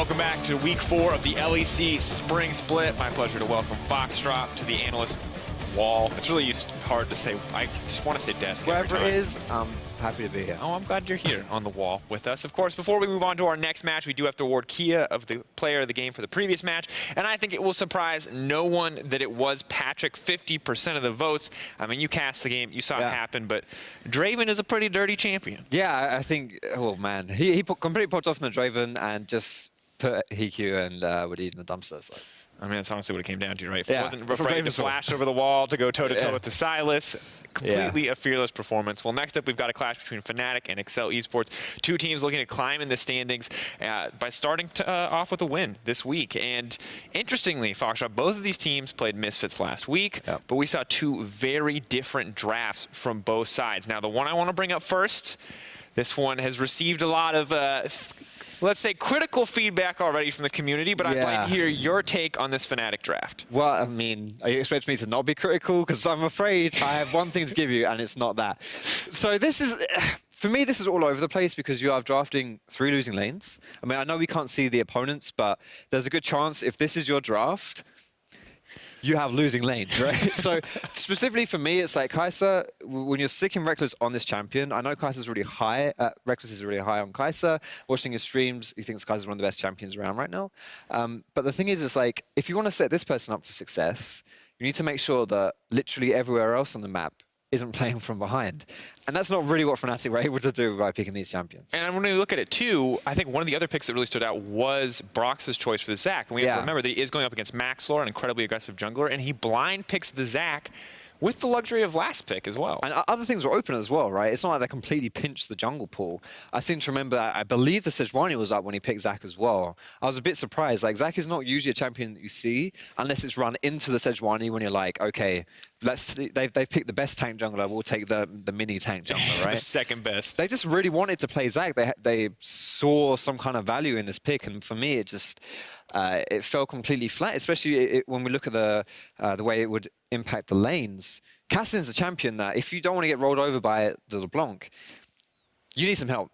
Welcome back to week 4 of the LEC Spring Split. My pleasure to welcome Foxdrop to the analyst wall. It's really hard to say. I just want to say desk. Wherever it is, I'm happy to be here. Oh, I'm glad you're here on the wall with us. Of course, before we move on to our next match, we do have to award Kia of the player of the game for the previous match. And I think it will surprise no one that it was Patrick, 50% of the votes. I mean, you cast the game, you saw it happen, but Draven is a pretty dirty champion. Yeah, I think, oh man, he completely popped off in the Draven and just put Hiku and Wadid in the dumpster. So. I mean, that's honestly what it came down to, right? If he wasn't that's afraid to flash over the wall to go toe-to-toe with the Silas, completely a fearless performance. Well, next up, we've got a clash between Fnatic and Excel Esports. Two teams looking to climb in the standings by starting off with a win this week. And interestingly, Foxtrot, both of these teams played Misfits last week, but we saw two very different drafts from both sides. Now, the one I want to bring up first, this one has received a lot of let's say critical feedback already from the community, but I'd like to hear your take on this Fnatic draft. Well, I mean, are you expecting me to not be critical? Because I'm afraid I have one thing to give you, and it's not that. So this is, for me, this is all over the place because you are drafting 3 losing lanes. I mean, I know we can't see the opponents, but there's a good chance if this is your draft, you have losing lanes, right? So specifically for me, it's like Kai'Sa, when you're sticking Reckless on this champion, I know Kai'Sa's really high, Reckless is really high on Kai'Sa. Watching his streams, he thinks Kai'Sa's one of the best champions around right now. But the thing is, it's like, if you want to set this person up for success, you need to make sure that literally everywhere else on the map isn't playing from behind. And that's not really what Fnatic were able to do by picking these champions. And when we look at it too, I think one of the other picks that really stood out was Brox's choice for the Zac. And we have to remember that he is going up against Maxlor, an incredibly aggressive jungler, and he blind picks the Zac with the luxury of last pick as well. And other things were open as well, right? It's not like they completely pinched the jungle pool. I seem to remember, I believe the Sejuani was up when he picked Zac as well. I was a bit surprised. Like, Zac is not usually a champion that you see unless it's run into the Sejuani when you're like, okay, they've picked the best tank jungler, we'll take the mini tank jungler, right? The second best. They just really wanted to play Zac. They saw some kind of value in this pick, and for me, it just it fell completely flat. Especially when we look at the way it would impact the lanes. Kassadin's a champion that if you don't want to get rolled over by the LeBlanc, you need some help.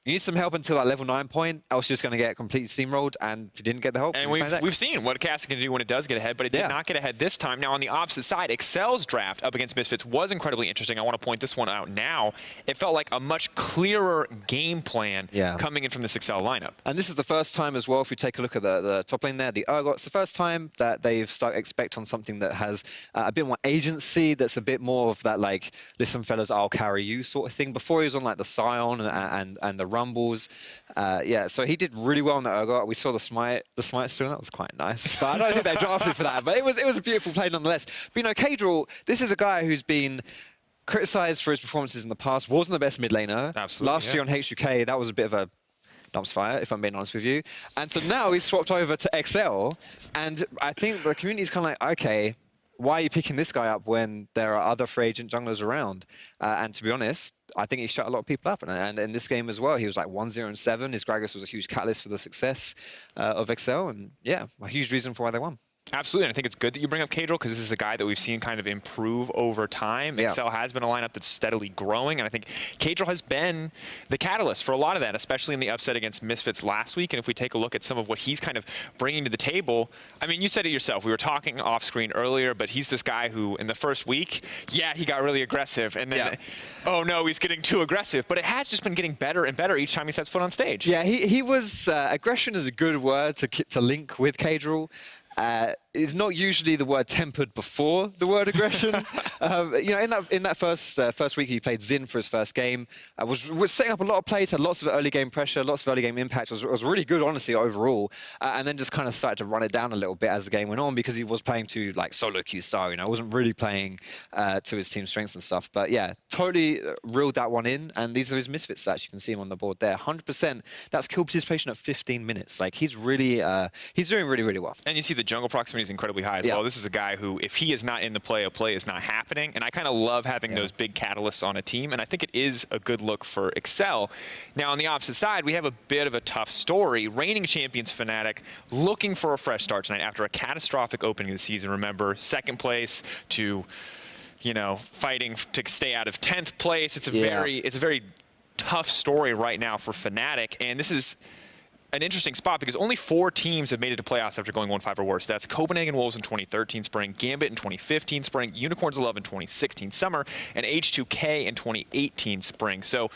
You need some help until that level 9 point, else you're just going to get completely steamrolled, and if you didn't get the help, and we've seen what Kassadin can do when it does get ahead, but it did not get ahead this time. Now, on the opposite side, Excel's draft up against Misfits was incredibly interesting. I want to point this one out now. It felt like a much clearer game plan coming in from this Excel lineup. And this is the first time as well, if you take a look at the top lane there, the Urgot, it's the first time that they've started to expect on something that has a bit more agency, that's a bit more of that, like, listen, fellas, I'll carry you sort of thing. Before he was on, like, the Scion and the Rumbles. So he did really well on the Urgot. We saw the smite still, that was quite nice. But I don't think they drafted for that. But it was a beautiful play nonetheless. But you know, Kadril, this is a guy who's been criticized for his performances in the past, wasn't the best mid laner. Absolutely. Last year on HUK, that was a bit of a dumpster fire, if I'm being honest with you. And so now he's swapped over to XL, and I think the community's kind of like, okay, why are you picking this guy up when there are other free agent junglers around? And to be honest, I think he shut a lot of people up. And in this game as well, he was like 1-0-7. His Gragas was a huge catalyst for the success of XL. And yeah, a huge reason for why they won. Absolutely, and I think it's good that you bring up Kadril because this is a guy that we've seen kind of improve over time. Excel has been a lineup that's steadily growing, and I think Kadril has been the catalyst for a lot of that, especially in the upset against Misfits last week. And if we take a look at some of what he's kind of bringing to the table, I mean, you said it yourself. We were talking off screen earlier, but he's this guy who, in the first week, he got really aggressive, and then, oh no, he's getting too aggressive. But it has just been getting better and better each time he sets foot on stage. Yeah, he was, aggression is a good word to link with Kadril. Is not usually the word tempered before the word aggression. You know, in that first week he played Xin for his first game. Was setting up a lot of plays, had lots of early game pressure, lots of early game impact. Was really good, honestly, overall. And then just kind of started to run it down a little bit as the game went on because he was playing to like solo Q star. You know, wasn't really playing to his team strengths and stuff. But yeah, totally reeled that one in. And these are his misfit stats. You can see him on the board there. 100%. That's kill participation at 15 minutes. Like he's really, he's doing really, really well. And you see the jungle proximity is incredibly high as well. This is a guy who, if he is not in the play, a play is not happening. And I kind of love having those big catalysts on a team. And I think it is a good look for Excel. Now, on the opposite side, we have a bit of a tough story. Reigning champions Fnatic looking for a fresh start tonight after a catastrophic opening of the season. Remember, second place to, you know, fighting to stay out of 10th place. It's a very tough story right now for Fnatic. And this is an interesting spot because only 4 teams have made it to playoffs after going 1-5 or worse. That's Copenhagen Wolves in 2013 spring, Gambit in 2015 spring, Unicorns 11 in 2016 summer, and H2K in 2018 spring. So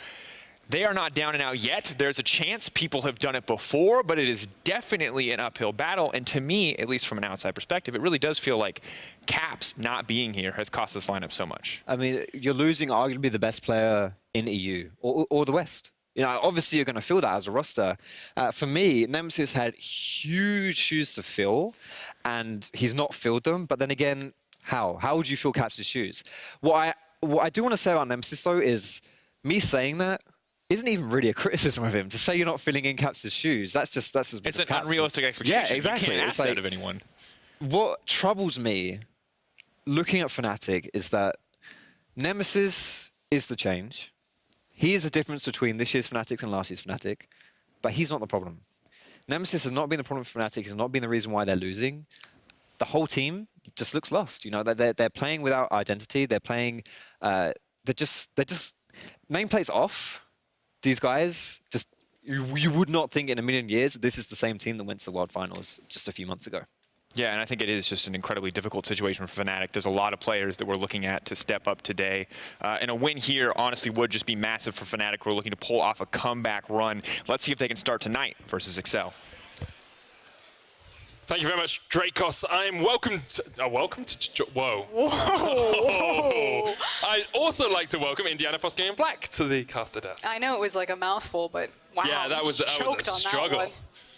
they are not down and out yet. There's a chance people have done it before, but it is definitely an uphill battle. And to me, at least from an outside perspective, it really does feel like Caps not being here has cost this lineup so much. I mean, you're losing arguably the best player in EU or the West. You know, obviously you're going to feel that as a roster. For me, Nemesis had huge shoes to fill, and he's not filled them. But then again, how? How would you fill Caps' shoes? What I do want to say about Nemesis, though, is me saying that isn't even really a criticism of him. To say you're not filling in Caps' shoes, that's just it's an unrealistic expectation. Yeah, exactly. You can't It's ask like, that of anyone. What troubles me, looking at Fnatic, is that Nemesis is the change. He is the difference between this year's Fnatic and last year's Fnatic, but he's not the problem. Nemesis has not been the problem for Fnatic. He's not been the reason why they're losing. The whole team just looks lost. You know, they're playing without identity. They're playing. They're just nameplates off. These guys just you would not think in a million years this is the same team that went to the World Finals just a few months ago. Yeah, and I think it is just an incredibly difficult situation for Fnatic. There's a lot of players that we're looking at to step up today. And a win here, honestly, would just be massive for Fnatic. We're looking to pull off a comeback run. Let's see if they can start tonight versus Excel. Thank you very much, Dracos. I'm welcome to whoa. Whoa. I'd also like to welcome Indiana Fosking in Black to the caster desk. I know it was like a mouthful, but wow. Yeah, that was a struggle. That one.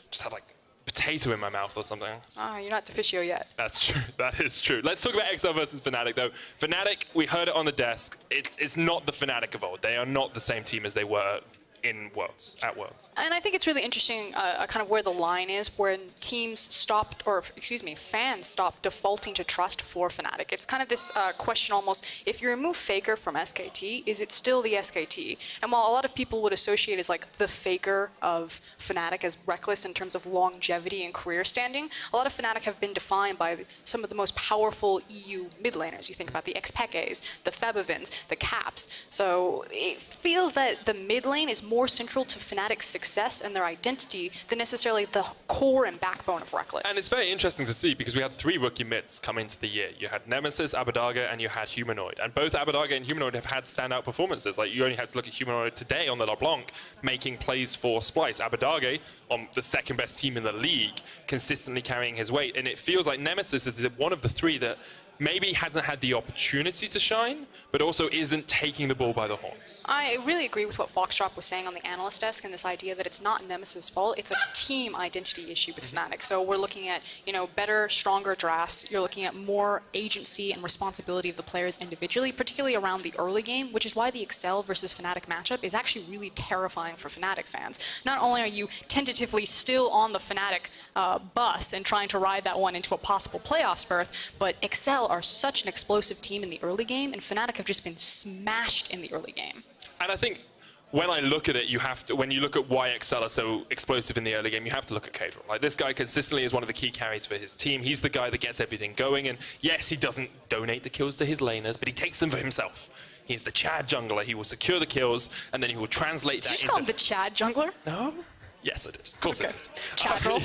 Just had like potato in my mouth or something. Ah, you're not Deficio yet. That's true. That is true. Let's talk about XL versus Fnatic, though. Fnatic, we heard it on the desk. It's not the Fnatic of old. They are not the same team as they were in Worlds, at Worlds. And I think it's really interesting kind of where the line is when teams stopped, or excuse me, fans stopped defaulting to trust for Fnatic. It's kind of this question almost, if you remove Faker from SKT, is it still the SKT? And while a lot of people would associate as like the Faker of Fnatic as reckless in terms of longevity and career standing, a lot of Fnatic have been defined by some of the most powerful EU mid laners. You think about the Xpekes, the Febivins, the Caps. So it feels that the mid lane is more central to Fnatic's success and their identity than necessarily the core and backbone of Reckless. And it's very interesting to see because we had 3 rookie mids come into the year. You had Nemesis, Abbedagge, and you had Humanoid. And both Abbedagge and Humanoid have had standout performances. Like, you only had to look at Humanoid today on the LeBlanc, making plays for Splice. Abbedagge, on the second best team in the league, consistently carrying his weight. And it feels like Nemesis is one of the 3 that maybe hasn't had the opportunity to shine, but also isn't taking the bull by the horns. I really agree with what Foxtrot was saying on the analyst desk and this idea that it's not Nemesis' fault, it's a team identity issue with Fnatic. So we're looking at, you know, better, stronger drafts. You're looking at more agency and responsibility of the players individually, particularly around the early game, which is why the Excel versus Fnatic matchup is actually really terrifying for Fnatic fans. Not only are you tentatively still on the Fnatic bus and trying to ride that one into a possible playoffs berth, but Excel are such an explosive team in the early game, and Fnatic have just been smashed in the early game. And I think when I look at it, you have to, when you look at why Excel are so explosive in the early game, you have to look at Cadril. Like, this guy consistently is one of the key carries for his team. He's the guy that gets everything going, and yes, he doesn't donate the kills to his laners, but he takes them for himself. He's the Chad jungler. He will secure the kills, and then he will translate that into... Did you call him the Chad jungler? No? Yes, I did. Of course I did. Chadril.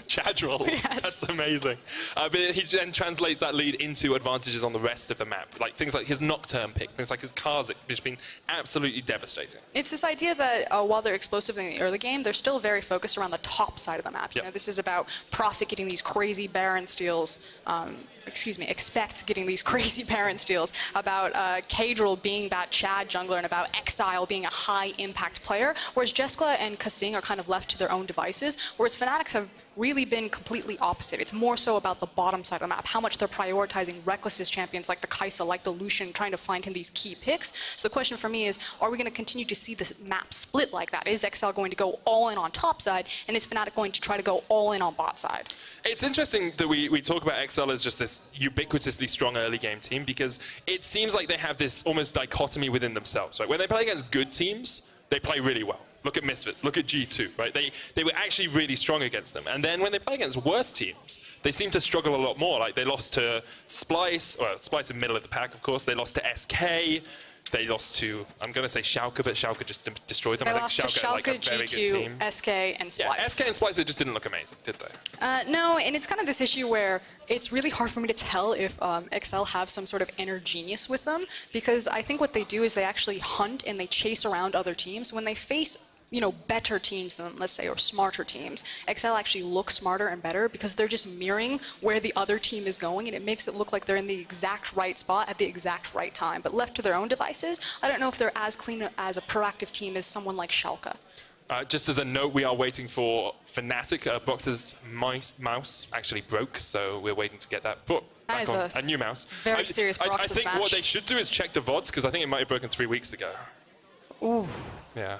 Chadril. Yes. That's amazing. But he then translates that lead into advantages on the rest of the map. Like things like his Nocturne pick, things like his Kha'Zix, which have been absolutely devastating. It's this idea that while they're explosive in the early game, they're still very focused around the top side of the map. You know, this is about Prophet getting these crazy Baron steals. Expect getting these crazy Baron steals, about Cadril being that Chad jungler, and about Exile being a high impact player, whereas Jeskla and Kasing are kind of left to their own devices, whereas Fnatic's have really been completely opposite. It's more so about the bottom side of the map, how much they're prioritizing Reckless's champions like the Kai'Sa, like the Lucian, trying to find him these key picks. So the question for me is, are we going to continue to see this map split like that? Is Exile going to go all in on top side, and is Fnatic going to try to go all in on bot side? It's interesting that we talk about Excel as just this ubiquitously strong early game team, because it seems like they have this almost dichotomy within themselves. Right? When they play against good teams, they play really well. Look at Misfits, look at G2, right? They were actually really strong against them. And then when they play against worse teams, they seem to struggle a lot more. Like, they lost to Splice, well, Splice in middle of the pack, of course. They lost to SK. They lost to, I'm going to say Schalke, but Schalke just destroyed them. They I think lost to Schalke, like a Schalke, very good team. G2, SK, and Splice. Yeah, SK and Splice, they just didn't look amazing, did they? No, and it's kind of this issue where it's really hard for me to tell if XL have some sort of inner genius with them, because I think what they do is they actually hunt and they chase around other teams. When they face better teams than, let's say, or smarter teams, XL actually look smarter and better because they're just mirroring where the other team is going, and it makes it look like they're in the exact right spot at the exact right time. But left to their own devices, I don't know if they're as clean as a proactive team as someone like Schalke. Just as a note, we are waiting for Fnatic. Brox's mouse actually broke, so we're waiting to get that put back on. A new mouse. Very serious Brox's I think match. what they should do is check the VODs, because I think it might have broken 3 weeks ago. Ooh. Yeah.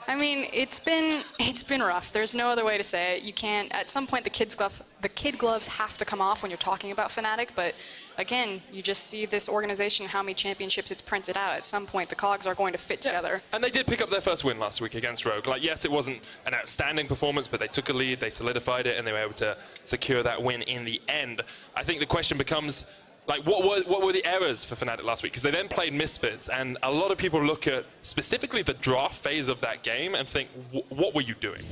I mean, it's been rough. There's no other way to say it. You can't. At some point, the kid gloves have to come off when you're talking about Fnatic. But again, you just see this organization, how many championships it's printed out. At some point, the cogs are going to fit together. And they did pick up their first win last week against Rogue. Like, yes, it wasn't an outstanding performance, but they took a lead, they solidified it, and they were able to secure that win in the end. I think the question becomes, like, what were the errors for Fnatic last week? Because they then played Misfits, and a lot of people look at specifically the draft phase of that game and think, what were you doing?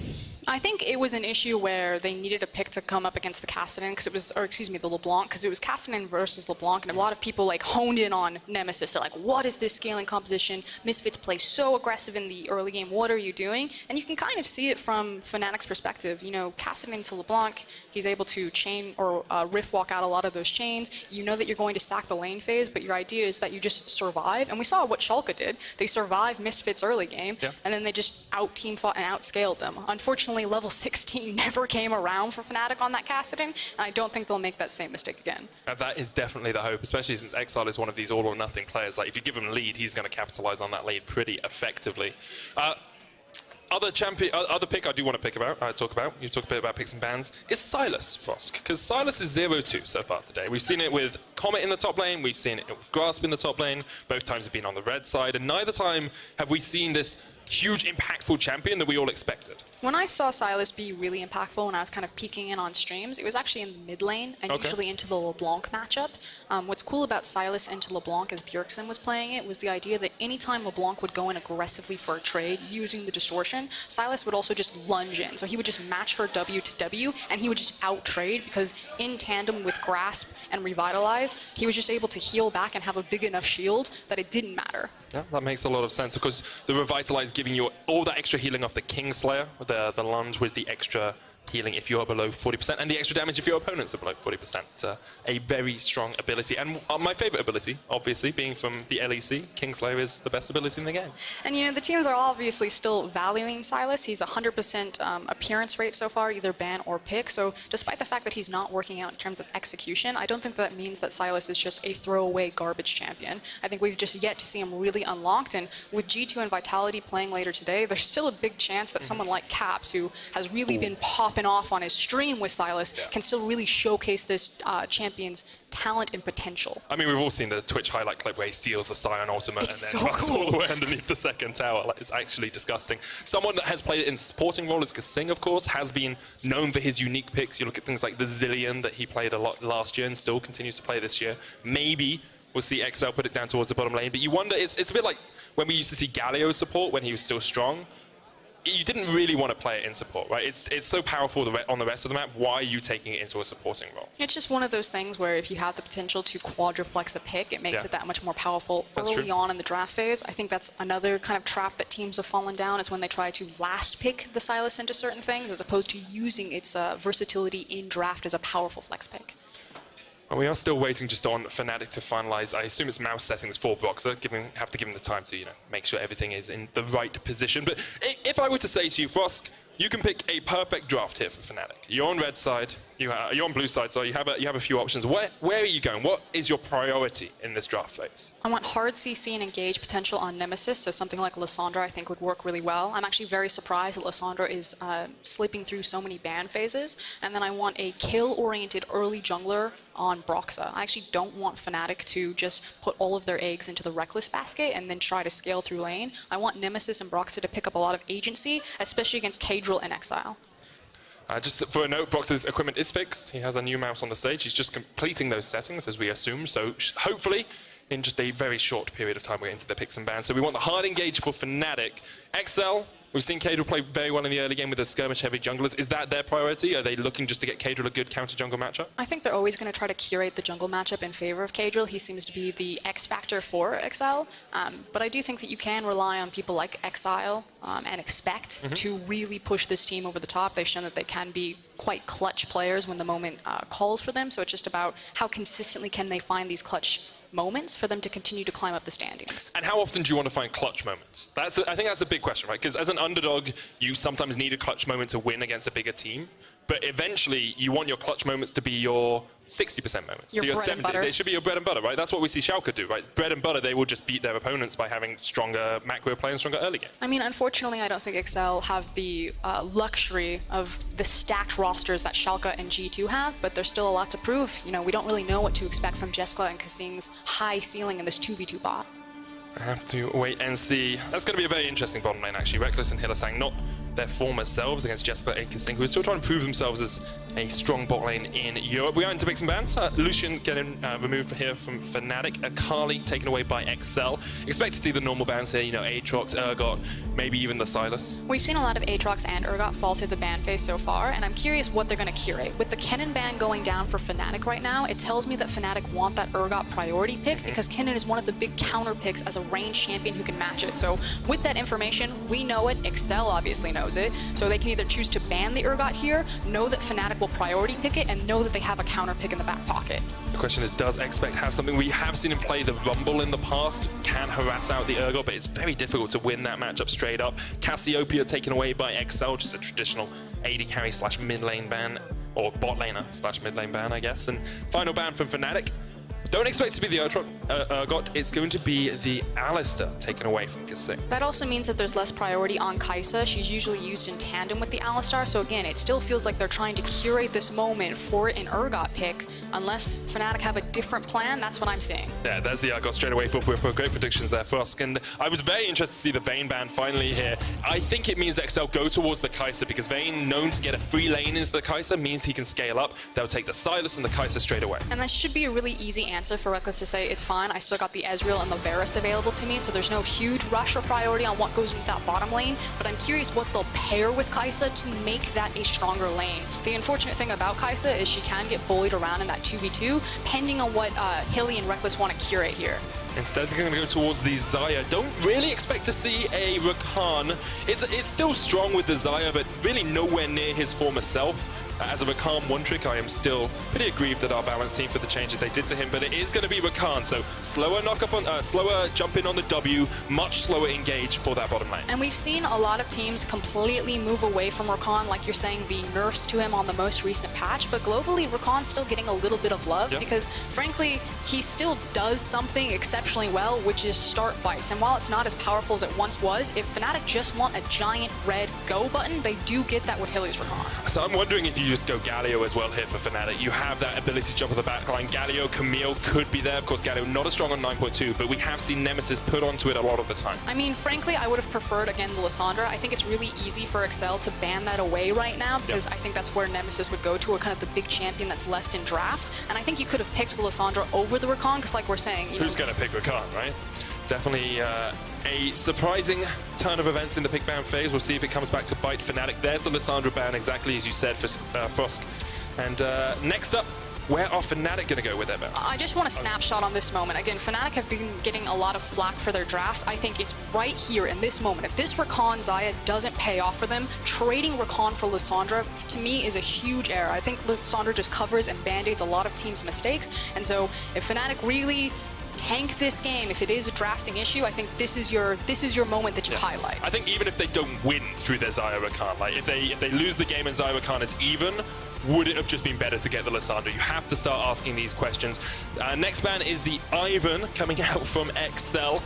I think it was an issue where they needed a pick to come up against the Cassidy, because it was, or excuse me, the LeBlanc, because it was Cassidy versus LeBlanc, and a lot of people like honed in on Nemesis. They're like, what is this scaling composition? Misfits play so aggressive in the early game. What are you doing? And you can kind of see it from Fnatic's perspective. Cassidy to LeBlanc, he's able to chain or riff walk out a lot of those chains. You know that you're going to sack the lane phase, but your idea is that you just survive. And we saw what Schalke did. They survived Misfits early game, and then they just out-team fought and outscaled them. Unfortunately, level 16 never came around for Fnatic on that Cassidy, and I don't think they'll make that same mistake again. That is definitely the hope, especially since Exile is one of these all-or-nothing players. Like, if you give him a lead, he's going to capitalize on that lead pretty effectively. Other pick I do want to talk about, you talk a bit about picks and bans, is Sylas, Frosk. Because Sylas is 0-2 so far today. We've seen it with Comet in the top lane, we've seen it with Grasp in the top lane, both times have been on the red side, and neither time have we seen this huge, impactful champion that we all expected. When I saw Sylas be really impactful when I was kind of peeking in on streams, it was actually in the mid lane and usually into the LeBlanc matchup. What's cool about Sylas into LeBlanc as Bjergsen was playing it was the idea that anytime LeBlanc would go in aggressively for a trade using the distortion, Sylas would also just lunge in. So he would just match her W to W and he would just out-trade, because in tandem with Grasp and Revitalize, he was just able to heal back and have a big enough shield that it didn't matter. Yeah, that makes a lot of sense, because the Revitalize giving you all that extra healing off the Kingslayer, the lunge with the extra healing if you're below 40%, and the extra damage if your opponents are below 40%. A very strong ability. And my favorite ability, obviously, being from the LEC, Kingslayer is the best ability in the game. And the teams are obviously still valuing Sylas. He's 100% appearance rate so far, either ban or pick. So despite the fact that he's not working out in terms of execution, I don't think that means that Sylas is just a throwaway garbage champion. I think we've just yet to see him really unlocked. And with G2 and Vitality playing later today, there's still a big chance that someone like Caps, who has really been popping off on his stream with Sylas, can still really showcase this champion's talent and potential. I mean, we've all seen the Twitch highlight clip where he steals the Scion ultimate and then runs all the way underneath the second tower. Like, it's actually disgusting. Someone that has played it in supporting role is Kasing, of course, has been known for his unique picks. You look at things like the Zillion that he played a lot last year and still continues to play this year. Maybe we'll see XL put it down towards the bottom lane, but you wonder, it's a bit like when we used to see Galio support when he was still strong. You didn't really want to play it in support, right? It's so powerful on the rest of the map. Why are you taking it into a supporting role? It's just one of those things where if you have the potential to quadriflex a pick, it makes it that much more powerful early on in the draft phase. I think that's another kind of trap that teams have fallen down, is when they try to last pick the Sylas into certain things, as opposed to using its versatility in draft as a powerful flex pick. Well, we are still waiting just on Fnatic to finalize. I assume it's mouse settings for Broxer. Have to give him the time to, make sure everything is in the right position. But if I were to say to you, Frosk, you can pick a perfect draft here for Fnatic. You're on red side, you're on blue side, so you have a few options. Where are you going? What is your priority in this draft phase? I want hard CC and engage potential on Nemesis, so something like Lissandra I think would work really well. I'm actually very surprised that Lissandra is slipping through so many ban phases. And then I want a kill-oriented early jungler on Broxah. I actually don't want Fnatic to just put all of their eggs into the Reckless basket and then try to scale through lane. I want Nemesis and Broxah to pick up a lot of agency, especially against K-Drill and Exile. Just for a note, Brox's equipment is fixed. He has a new mouse on the stage. He's just completing those settings, as we assume. So hopefully in just a very short period of time we're into the picks and bans. So we want the hard engage for Fnatic. XL, we've seen Cadril play very well in the early game with the skirmish-heavy junglers. Is that their priority? Are they looking just to get Cadril a good counter-jungle matchup? I think they're always going to try to curate the jungle matchup in favor of Cadril. He seems to be the X factor for XL. But I do think that you can rely on people like Exile and Expect to really push this team over the top. They've shown that they can be quite clutch players when the moment calls for them. So it's just about how consistently can they find these clutch moments for them to continue to climb up the standings. And how often do you want to find clutch moments? I think that's a big question, right? Because as an underdog, you sometimes need a clutch moment to win against a bigger team. But eventually, you want your clutch moments to be your 60% moments. Your bread and butter. They should be your bread and butter, right? That's what we see Schalke do, right? Bread and butter, they will just beat their opponents by having stronger macro play and stronger early game. I mean, unfortunately, I don't think XL have the luxury of the stacked rosters that Schalke and G2 have, but there's still a lot to prove. You know, we don't really know what to expect from Jeskla and Kasing's high ceiling in this 2v2 bot. I have to wait and see. That's going to be a very interesting bottom lane, actually. Reckless and Hylissang, not their former selves against Jeskla and Kasing, who are still trying to prove themselves as a strong bot lane in Europe. We are into picks and bans. Lucian getting removed here from Fnatic. Akali taken away by XL. Expect to see the normal bans here, you know, Aatrox, Urgot, maybe even the Silas. We've seen a lot of Aatrox and Urgot fall through the ban phase so far, and I'm curious what they're going to curate. With the Kennen ban going down for Fnatic right now, it tells me that Fnatic want that Urgot priority pick because Kennen is one of the big counter picks as a range champion who can match it. So with that information, we know it, Excel obviously knows it, so they can either choose to ban the Urgot here, know that Fnatic will priority pick it, and know that they have a counter pick in the back pocket. The question is, does Expect have something? We have seen him play the Rumble in the past, can harass out the Urgot, but it's very difficult to win that matchup straight up. Cassiopeia taken away by XL, just a traditional AD carry slash mid lane ban, or bot laner slash mid lane ban, I guess. And final ban from Fnatic. Don't expect it to be the Urgot, it's going to be the Alistar taken away from Kasing. That also means that there's less priority on Kai'Sa. She's usually used in tandem with the Alistar, so again, it still feels like they're trying to curate this moment for an Urgot pick. Unless Fnatic have a different plan, that's what I'm seeing. Yeah, there's the Urgot straight away for great predictions there for us. And I was very interested to see the Vayne ban finally here. I think it means XL go towards the Kai'Sa because Vayne, known to get a free lane into the Kai'Sa, means he can scale up. They'll take the Silas and the Kai'Sa straight away. And that should be a really easy answer for Reckless to say, it's fine, I still got the Ezreal and the Varus available to me, so there's no huge rush or priority on what goes into that bottom lane, but I'm curious what they'll pair with Kai'Sa to make that a stronger lane. The unfortunate thing about Kai'Sa is she can get bullied around in that 2v2, pending on what Hilly and Reckless want to curate here. Instead, they're going to go towards the Xayah. Don't really expect to see a Rakan. It's still strong with the Xayah, but really nowhere near his former self. As a Rakan one-trick, I am still pretty aggrieved at our balance team for the changes they did to him, but it is going to be Rakan, so slower knock-up on, slower jump in on the W, much slower engage for that bottom lane. And we've seen a lot of teams completely move away from Rakan, like you're saying, the nerfs to him on the most recent patch, but globally, Rakan's still getting a little bit of love because, frankly, he still does something exceptionally well, which is start fights. And while it's not as powerful as it once was, if Fnatic just want a giant red go button, they do get that with Hilly's Rakan. So I'm wondering if you just go Galio as well here for Fnatic. You have that ability to jump on the back line. Galio, Camille could be there. Of course, Galio not as strong on 9.2, but we have seen Nemesis put onto it a lot of the time. I mean, frankly, I would have preferred, again, the Lissandra. I think it's really easy for Excel to ban that away right now because I think that's where Nemesis would go to, or kind of the big champion that's left in draft. And I think you could have picked the Lissandra over the Rakan because, like we're saying, you know, who's going to pick Rakan, right? Definitely a surprising turn of events in the pick ban phase. We'll see if it comes back to bite Fnatic. There's the Lissandra ban, exactly as you said, for Frosk. And next up, where are Fnatic going to go with their bans? I just want a snapshot on this moment. Again, Fnatic have been getting a lot of flack for their drafts. I think it's right here in this moment. If this Rakan Xayah doesn't pay off for them, trading Rakan for Lissandra, to me, is a huge error. I think Lissandra just covers and band-aids a lot of teams' mistakes. And so if Fnatic really tank this game, if it is a drafting issue, I think this is your moment that you highlight. I think even if they don't win through their Xayah Rakan, like if they lose the game and Xayah Rakan is even, would it have just been better to get the Lissandra? You have to start asking these questions. Next ban is the Ivan coming out from XL.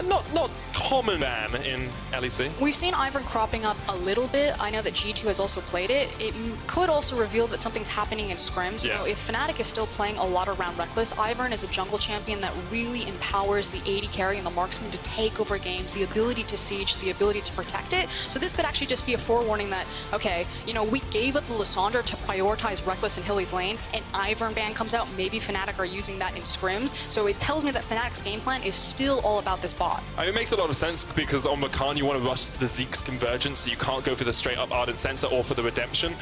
not common ban in LEC. We've seen Ivern cropping up a little bit. I know that G2 has also played it. It could also reveal that something's happening in scrims. Yeah. You know, if Fnatic is still playing a lot around Reckless, Ivern is a jungle champion that really empowers the AD carry and the marksman to take over games, the ability to siege, the ability to protect it. So this could actually just be a forewarning that, okay, you know, we gave up the Lissandra to prioritize Reckless and Hilly's lane, and Ivern ban comes out. Maybe Fnatic are using that in scrims. So it tells me that Fnatic's game plan is still all about this bot. I mean, it makes a lot of sense because on Rakan you want to rush the Zeke's convergence, so you can't go for the straight up Ardent Sensor or for the Redemption.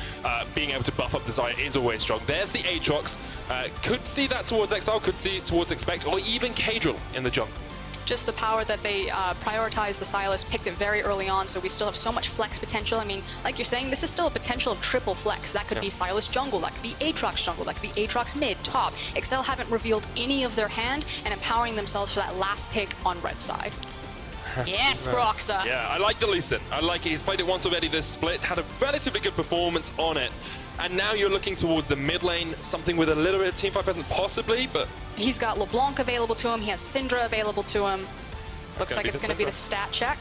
Being able to buff up the Xayah is always strong. There's the Aatrox. Could see that towards Exile, could see it towards Expect, or even Kadril in the jungle. Just the power that they prioritized the Sylas, picked it very early on, so we still have so much flex potential. I mean, like you're saying, this is still a potential of triple flex. That could be Sylas jungle, that could be Aatrox jungle, that could be Aatrox mid, top. Excel haven't revealed any of their hand and empowering themselves for that last pick on red side. Yes, Broxa. Yeah, I like the Lee Sin. I like it. He's played it once already this split, had a relatively good performance on it. And now you're looking towards the mid lane, something with a little bit of teamfight presence, possibly, but... He's got LeBlanc available to him, he has Syndra available to him. Looks like it's going to be the stat check.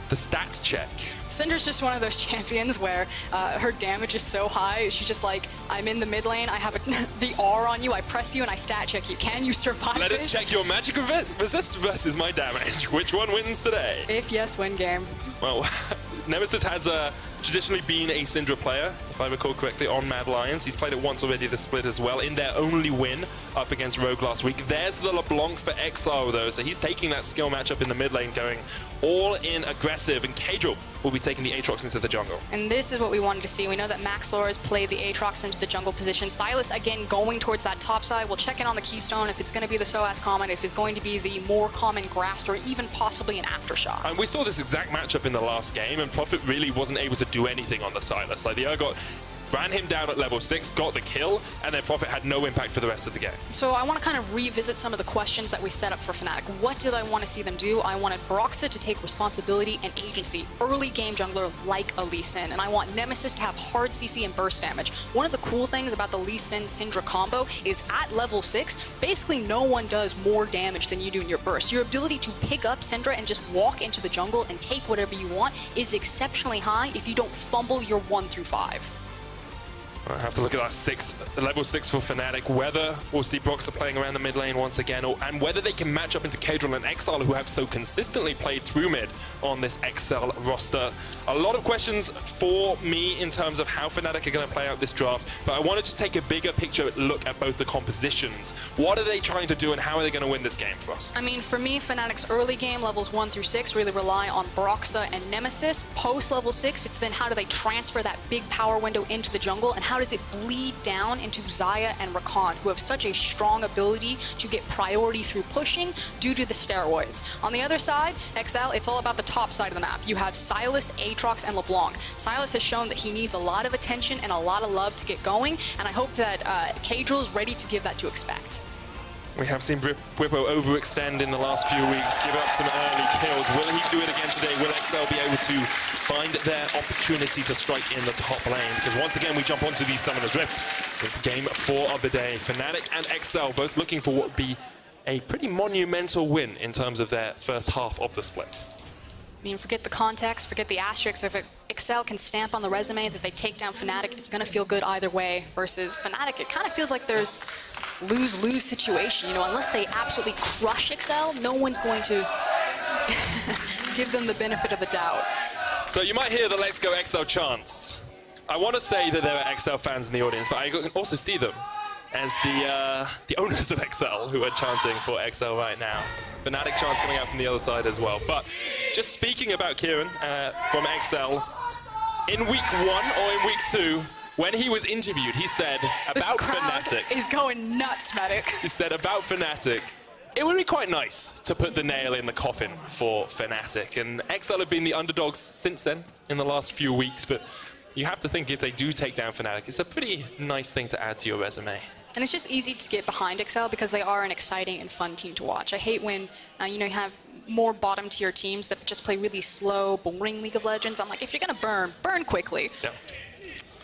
The stat check. Syndra's just one of those champions where her damage is so high, she's just like, I'm in the mid lane, I have the R on you, I press you, and I stat check you. Can you survive Let this? us check your magic resist versus my damage. Which one wins today? If yes, win game. Well, Nemesis has traditionally been a Syndra player, if I recall correctly, on Mad Lions. He's played it once already this split as well, in their only win up against Rogue last week. There's the LeBlanc for Exile, though, so he's taking that skill matchup in the mid lane, going all in aggressive, and Kadril will be taking the Aatrox into the jungle. And this is what we wanted to see. We know that Max Lore has played the Aatrox into the jungle position. Sylas, again, going towards that top side. We'll check in on the Keystone if it's going to be the SOAS common, if it's going to be the more common Grasp, or even possibly an Aftershock. And we saw this exact matchup in the last game, and Prophet really wasn't able to do anything on the Sylas. Like, the Urgot ran him down at level 6, got the kill, and then Prophet had no impact for the rest of the game. So I want to kind of revisit some of the questions that we set up for Fnatic. What did I want to see them do? I wanted Broxa to take responsibility and agency, early game jungler like a Lee Sin, and I want Nemesis to have hard CC and burst damage. One of the cool things about the Lee Sin Syndra combo is at level 6, basically no one does more damage than you do in your burst. Your ability to pick up Syndra and just walk into the jungle and take whatever you want is exceptionally high if you don't fumble your 1 through 5. I have to look at that level 6 for Fnatic, whether we'll see Broxa playing around the mid lane once again, and whether they can match up into Kadril and Exile, who have so consistently played through mid on this Excel roster. A lot of questions for me in terms of how Fnatic are going to play out this draft, but I want to just take a bigger picture look at both the compositions. What are they trying to do, and how are they going to win this game for us? I mean, for me, Fnatic's early game, levels 1 through 6, really rely on Broxa and Nemesis. Post level 6, it's then how do they transfer that big power window into the jungle, and how does it bleed down into Xayah and Rakan, who have such a strong ability to get priority through pushing due to the steroids. On the other side, XL, it's all about the top side of the map. You have Sylas, Aatrox, and LeBlanc. Sylas has shown that he needs a lot of attention and a lot of love to get going, and I hope that Kadril is ready to give that to Expect. We have seen Bwipo overextend in the last few weeks, give up some early kills. Will he do it again today? Will XL be able to find their opportunity to strike in the top lane? Because once again, we jump onto the Summoner's Rift. It's game 4 of the day. Fnatic and XL both looking for what would be a pretty monumental win in terms of their first half of the split. I mean, forget the context, forget the asterisks. If Excel can stamp on the resume that they take down Fnatic, it's going to feel good either way. Versus Fnatic, it kind of feels like there's lose-lose situation. You know, unless they absolutely crush Excel, no one's going to give them the benefit of the doubt. So you might hear the Let's Go XL chants. I want to say that there are XL fans in the audience, but I can also see them as the owners of XL who are chanting for XL right now. Fnatic chants coming out from the other side as well. But just speaking about Kieran from XL, in week 1 or in week 2, when he was interviewed, he said about Fnatic. He's going nuts, Medic. He said about Fnatic, it would be quite nice to put the nail in the coffin for Fnatic. And XL have been the underdogs since then in the last few weeks, but you have to think if they do take down Fnatic, it's a pretty nice thing to add to your resume. And it's just easy to get behind XL because they are an exciting and fun team to watch. I hate when you know, you have more bottom tier teams that just play really slow, boring League of Legends. I'm like, if you're gonna burn quickly. Yep.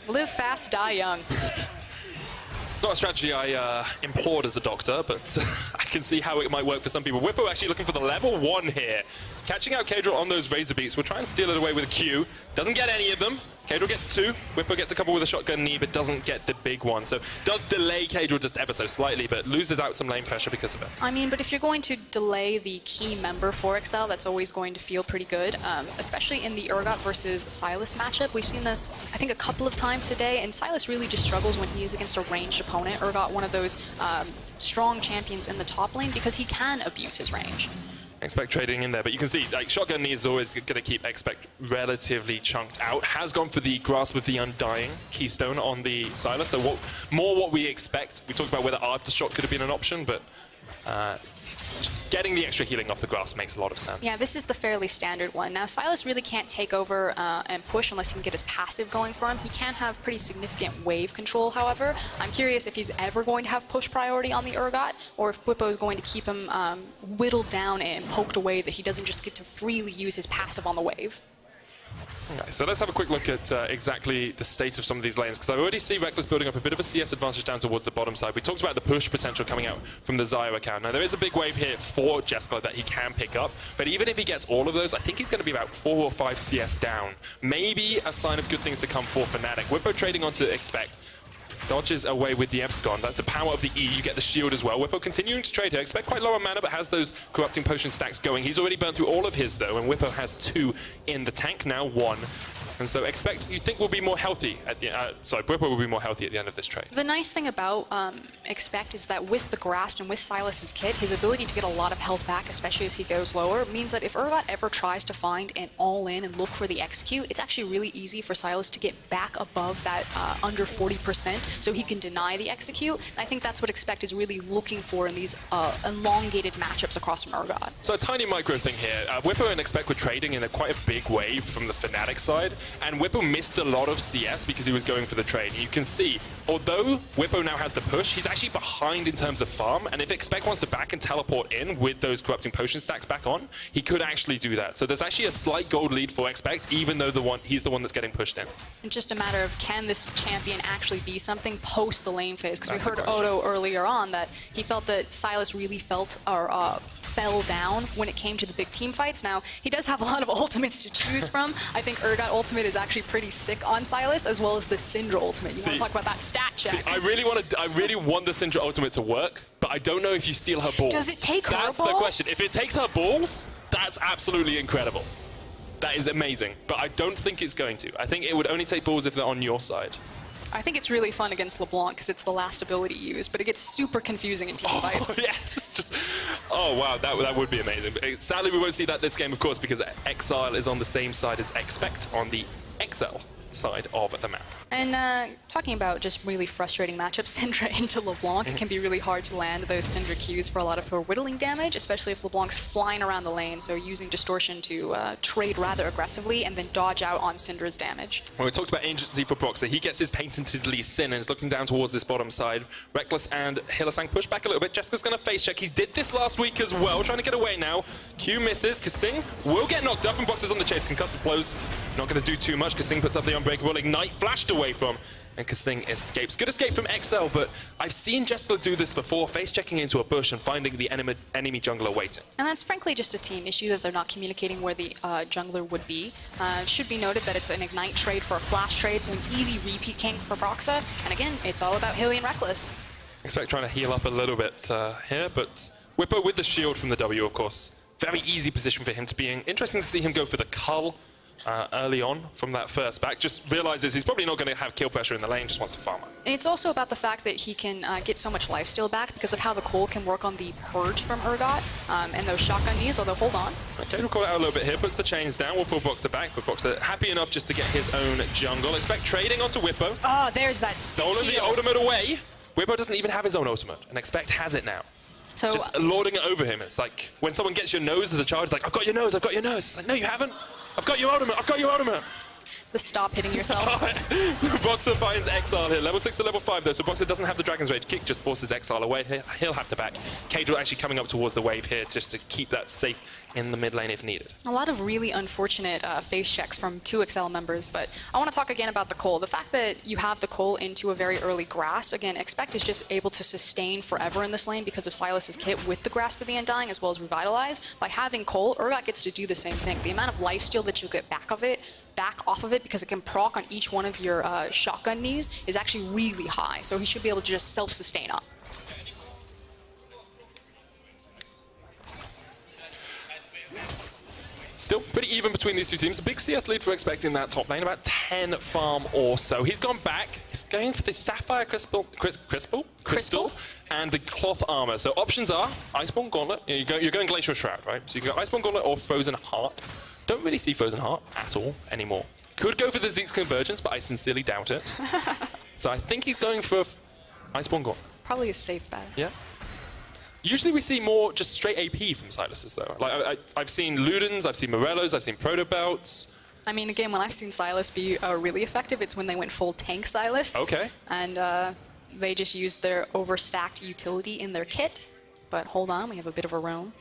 Live fast, die young. It's not a strategy I implored as a doctor, but I can see how it might work for some people. Whippo actually looking for the level 1 here. Catching out Kadril on those Razor Beats. We'll try and steal it away with a Q. Doesn't get any of them. Kadril gets 2. Whippo gets a couple with a shotgun knee, but doesn't get the big one. So does delay Kadril just ever so slightly, but loses out some lane pressure because of it. I mean, but if you're going to delay the key member for Excel, that's always going to feel pretty good, especially in the Urgot versus Sylas matchup. We've seen this, I think, a couple of times today, and Sylas really just struggles when he is against a ranged opponent. Urgot, one of those strong champions in the top lane, because he can abuse his range. Expect trading in there, but you can see like shotgun knee is always going to keep Expect relatively chunked out. Has gone for the Grasp of the Undying keystone on the Sylas, so what we expect. We talked about whether Aftershock could have been an option, but getting the extra healing off the Grasp makes a lot of sense. Yeah, this is the fairly standard one. Now, Sylas really can't take over and push unless he can get his passive going for him. He can have pretty significant wave control, however. I'm curious if he's ever going to have push priority on the Urgot, or if Whippo is going to keep him whittled down and poked away that he doesn't just get to freely use his passive on the wave. Okay, so let's have a quick look at exactly the state of some of these lanes, because I already see Reckless building up a bit of a CS advantage down towards the bottom side. We talked about the push potential coming out from the Zio account. Now, there is a big wave here for Jeskla that he can pick up, but even if he gets all of those, I think he's going to be about 4 or 5 CS down. Maybe a sign of good things to come for Fnatic. Whippo trading on to Expect. Dodges away with the Epscon. That's the power of the E. You get the shield as well. Whippo continuing to trade here. Expect quite low on mana, but has those corrupting potion stacks going. He's already burned through all of his, though, and Whippo has 2 in the tank, now 1. And so Expect, you think, will be more healthy at the Whippo will be more healthy at the end of this trade. The nice thing about Expect is that with the Grasp and with Sylas's kit, his ability to get a lot of health back, especially as he goes lower, means that if Urgot ever tries to find an all-in and look for the execute, it's actually really easy for Sylas to get back above that under 40%, so he can deny the execute. And I think that's what Expect is really looking for in these elongated matchups across from Urgot. So a tiny micro thing here. Whippo and Expect were trading in quite a big wave from the Fnatic side, and Whippo missed a lot of CS because he was going for the trade. You can see, although Whippo now has the push, he's actually behind in terms of farm, and if Expect wants to back and teleport in with those corrupting potion stacks back on, he could actually do that. So there's actually a slight gold lead for Expect, even though he's the one that's getting pushed in. It's just a matter of, can this champion actually be something post the lane phase? Because we heard Odo earlier on that he felt that Sylas really felt or fell down when it came to the big team fights. Now, he does have a lot of ultimates to choose from. I think Urgot ultimate is actually pretty sick on Sylas, as well as the Syndra ultimate. You want to talk about that stat check? See, I really want the Syndra ultimate to work, but I don't know if you steal her balls. Does it take her balls? That's the question. If it takes her balls, that's absolutely incredible. That is amazing, but I don't think it's going to. I think it would only take balls if they're on your side. I think it's really fun against LeBlanc because it's the last ability used, but it gets super confusing in team fights. Yeah, it's just, oh wow, that would be amazing. But sadly, we won't see that this game, of course, because Exile is on the same side as Expect on the XL side of the map. And talking about just really frustrating matchups, Syndra into LeBlanc, it can be really hard to land those Syndra Qs for a lot of her whittling damage, especially if LeBlanc's flying around the lane, so using Distortion to trade rather aggressively and then dodge out on Syndra's damage. When we talked about agency for Proxy, he gets his patentedly Sin and is looking down towards this bottom side. Reckless and Hillisang push back a little bit. Jessica's going to face check. He did this last week as well, trying to get away now. Q misses. Kasing will get knocked up, and Box is on the chase. Concussive blows. Not going to do too much. Kasing puts up the Unbreakable Ignite, flashed away from, and Kasing escapes. Good escape from XL, but I've seen Jessica do this before, face checking into a bush and finding the enemy jungler waiting. And that's frankly just a team issue that they're not communicating where the jungler would be. It should be noted that it's an Ignite trade for a flash trade, so an easy repeat king for Broxa. And again, it's all about Hilly and Reckless. Expect trying to heal up a little bit here, but Whippo with the shield from the W, of course. Very easy position for him to be in. Interesting to see him go for the cull early on from that first back. Just realizes he's probably not going to have kill pressure in the lane, just wants to farm it. It's also about the fact that he can get so much lifesteal back because of how the Cole can work on the Purge from Urgot and those shotgun knees, although hold on. Okay, we'll call it out a little bit here, puts the chains down, we'll pull Boxer back, but Boxer happy enough just to get his own jungle. Expect trading onto Whippo. Oh, there's that sick Stolen heal. the ultimate away. Whippo doesn't even have his own ultimate, and Expect has it now. So, just lording it over him. It's like when someone gets your nose as a child, it's like, I've got your nose, I've got your nose. It's like, no, you haven't. I've got your ultimate, I've got your ultimate. The stop hitting yourself. Boxer finds Exile here. Level 6 to level 5 though, so Boxer doesn't have the Dragon's Rage kick, just forces Exile away. He'll have to back. Cadril actually coming up towards the wave here just to keep that safe in the mid lane if needed. A lot of really unfortunate face checks from 2XL members, but I want to talk again about the Cole. The fact that you have the Cole into a very early grasp, again, Expect is just able to sustain forever in this lane because of Silas's kit with the Grasp of the Undying as well as Revitalize. By having Cole, Urgot gets to do the same thing. The amount of lifesteal that you get back off of it, because it can proc on each one of your shotgun knees, is actually really high. So he should be able to just self-sustain up. Still pretty even between these two teams. A big CS lead for Expect in that top lane, about 10 farm or so. He's gone back. He's going for the Sapphire Crystal, and the Cloth Armor. So options are Iceborne Gauntlet. You're going Glacial Shroud, right? So you can go Iceborne Gauntlet or Frozen Heart. Don't really see Frozen Heart at all anymore. Could go for the Zeke's Convergence, but I sincerely doubt it. So I think he's going for Iceborne Gauntlet. Probably a safe bet. Yeah. Usually we see more just straight AP from Silas's though. Like I've seen Ludens, I've seen Morellos, I've seen Protobelts. I mean, again, when I've seen Sylas be really effective, it's when they went full tank Sylas. Okay. And they just used their overstacked utility in their kit. But hold on, we have a bit of a roam.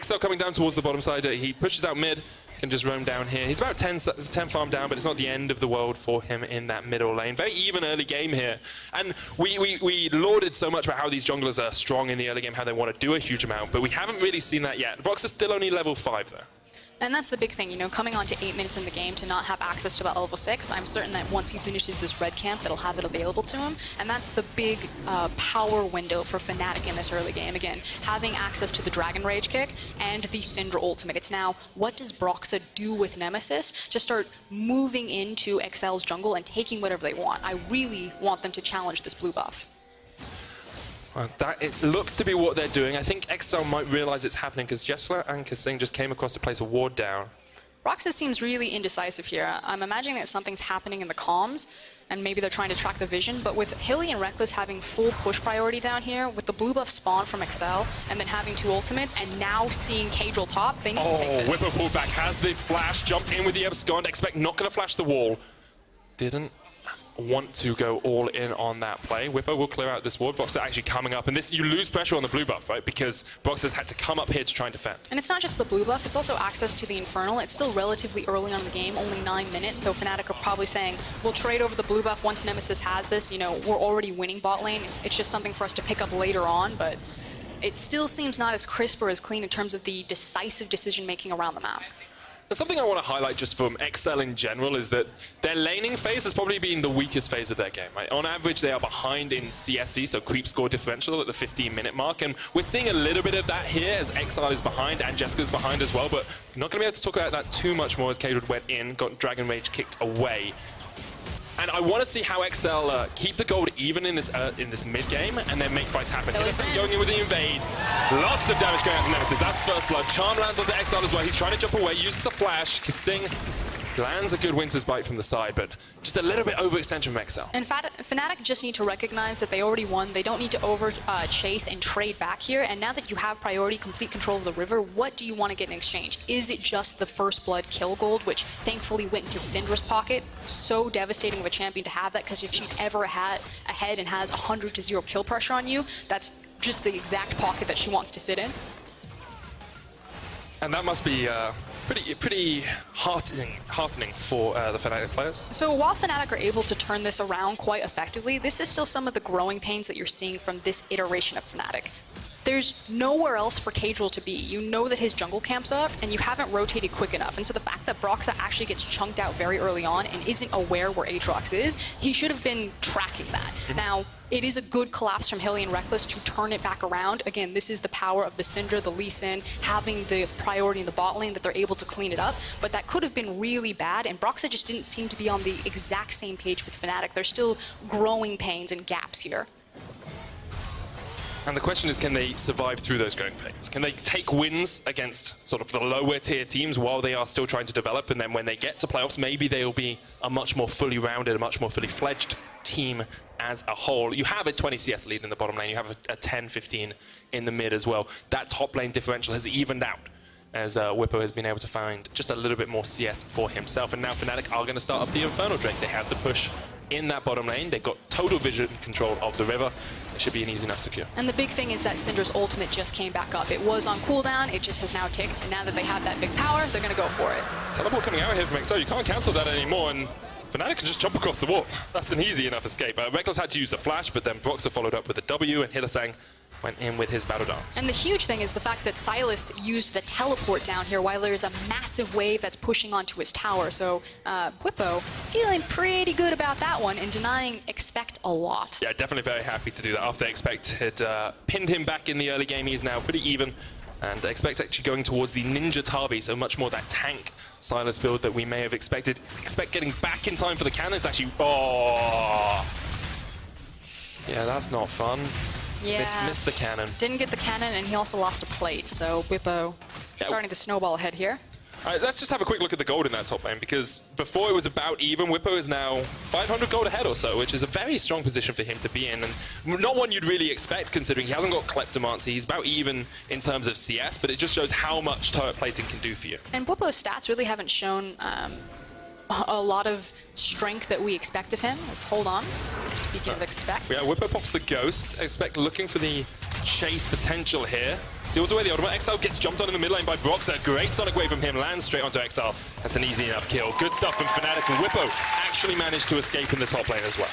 XL coming down towards the bottom side. He pushes out mid, can just roam down here. He's about 10 farm down, but it's not the end of the world for him in that middle lane. Very even early game here. And we lauded so much about how these junglers are strong in the early game, how they want to do a huge amount, but we haven't really seen that yet. Boxer's still only level 5 though. And that's the big thing, you know, coming on to 8 minutes in the game to not have access to that level 6, I'm certain that once he finishes this red camp, that'll have it available to him. And that's the big power window for Fnatic in this early game. Again, having access to the Dragon Rage kick and the Syndra ultimate. It's now, what does Broxah do with Nemesis to start moving into XL's jungle and taking whatever they want? I really want them to challenge this blue buff. It looks to be what they're doing. I think XL might realize it's happening because Jesla and Kasing just came across to place a ward down. Broxah seems really indecisive here. I'm imagining that something's happening in the comms, and maybe they're trying to track the vision, but with Hilly and Reckless having full push priority down here, with the blue buff spawn from XL, and then having 2 ultimates, and now seeing Cadril top, they need to take this. Whipper pulled back, has the flash, jumped in with the abscond, Expect not going to flash the wall. Didn't want to go all in on that play. Whipper will clear out this ward. Boxer actually coming up, and this, you lose pressure on the blue buff, right? Because Boxer's had to come up here to try and defend. And it's not just the blue buff, it's also access to the Infernal. It's still relatively early on in the game, only 9 minutes, so Fnatic are probably saying, we'll trade over the blue buff once Nemesis has this. You know, we're already winning bot lane. It's just something for us to pick up later on, but it still seems not as crisp or as clean in terms of the decisive decision-making around the map. And something I want to highlight just from XL in general is that their laning phase has probably been the weakest phase of their game. Right? On average, they are behind in CSD, so creep score differential at the 15-minute mark. And we're seeing a little bit of that here as XL is behind and Jessica's behind as well. But we're not going to be able to talk about that too much more as Cadril went in, got Dragon Rage kicked away. And I want to see how XL keep the gold even in this mid game and then make fights happen. Innocent going in with the invade. Lots of damage going out from Nemesis. That's first blood. Charm lands onto XL as well. He's trying to jump away, uses the flash. Kasing lands a good Winter's Bite from the side, but just a little bit overextension from XL. And Fnatic just need to recognize that they already won. They don't need to chase and trade back here. And now that you have priority, complete control of the river, what do you want to get in exchange? Is it just the first blood kill gold, which thankfully went into Syndra's pocket? So devastating of a champion to have that, because if she's ever ahead and has 100-0 kill pressure on you, that's just the exact pocket that she wants to sit in. And that must be pretty heartening for the Fnatic players. So while Fnatic are able to turn this around quite effectively, this is still some of the growing pains that you're seeing from this iteration of Fnatic. There's nowhere else for Cadril to be. You know that his jungle camp's up, and you haven't rotated quick enough. And so the fact that Broxah actually gets chunked out very early on and isn't aware where Aatrox is, he should have been tracking that. Now, it is a good collapse from Hilly and Reckless to turn it back around. Again, this is the power of the Syndra, the Lee Sin, having the priority in the bot lane that they're able to clean it up. But that could have been really bad, and Broxah just didn't seem to be on the exact same page with Fnatic. There's still growing pains and gaps here. And the question is, can they survive through those growing pains? Can they take wins against sort of the lower tier teams while they are still trying to develop? And then when they get to playoffs, maybe they'll be a much more fully rounded, a much more fully fledged team as a whole. You have a 20 CS lead in the bottom lane. You have a 10-15 in the mid as well. That top lane differential has evened out. as Whippo has been able to find just a little bit more CS for himself. And now Fnatic are going to start up the Infernal Drake. They have the push in that bottom lane. They've got total vision control of the river. It should be an easy enough secure. And the big thing is that Syndra's ultimate just came back up. It was on cooldown, it just has now ticked, and now that they have that big power, they're going to go for it. Teleport coming out here from XL. You can't cancel that anymore, and Fnatic can just jump across the wall. That's an easy enough escape. Reckless had to use a flash, but then Broxah followed up with a W, and Hylissang went in with his battle dance. And the huge thing is the fact that Sylas used the teleport down here while there's a massive wave that's pushing onto his tower. So Whippo feeling pretty good about that one and denying Expect a lot. Yeah, definitely very happy to do that. After Expect had pinned him back in the early game, he's now pretty even. And Expect actually going towards the Ninja Tabi, so much more that tank Sylas build that we may have expected. Expect getting back in time for the cannons, actually. Oh! Yeah, that's not fun. Yeah. Missed the cannon. Didn't get the cannon, and he also lost a plate, so Whippo starting to snowball ahead here. All right, let's just have a quick look at the gold in that top lane, because before it was about even, Whippo is now 500 gold ahead or so, which is a very strong position for him to be in, and not one you'd really expect considering he hasn't got Kleptomancy. He's about even in terms of CS, but it just shows how much turret plating can do for you. And Whippo's stats really haven't shown a lot of strength that we expect of him. Let's hold on. Speaking of Expect. Yeah, Whippo pops the Ghost. Expect looking for the chase potential here. Steals away the ultimate. XL gets jumped on in the mid lane by Broxah. Great Sonic Wave from him. Lands straight onto XL. That's an easy enough kill. Good stuff from Fnatic. And Whippo actually managed to escape in the top lane as well.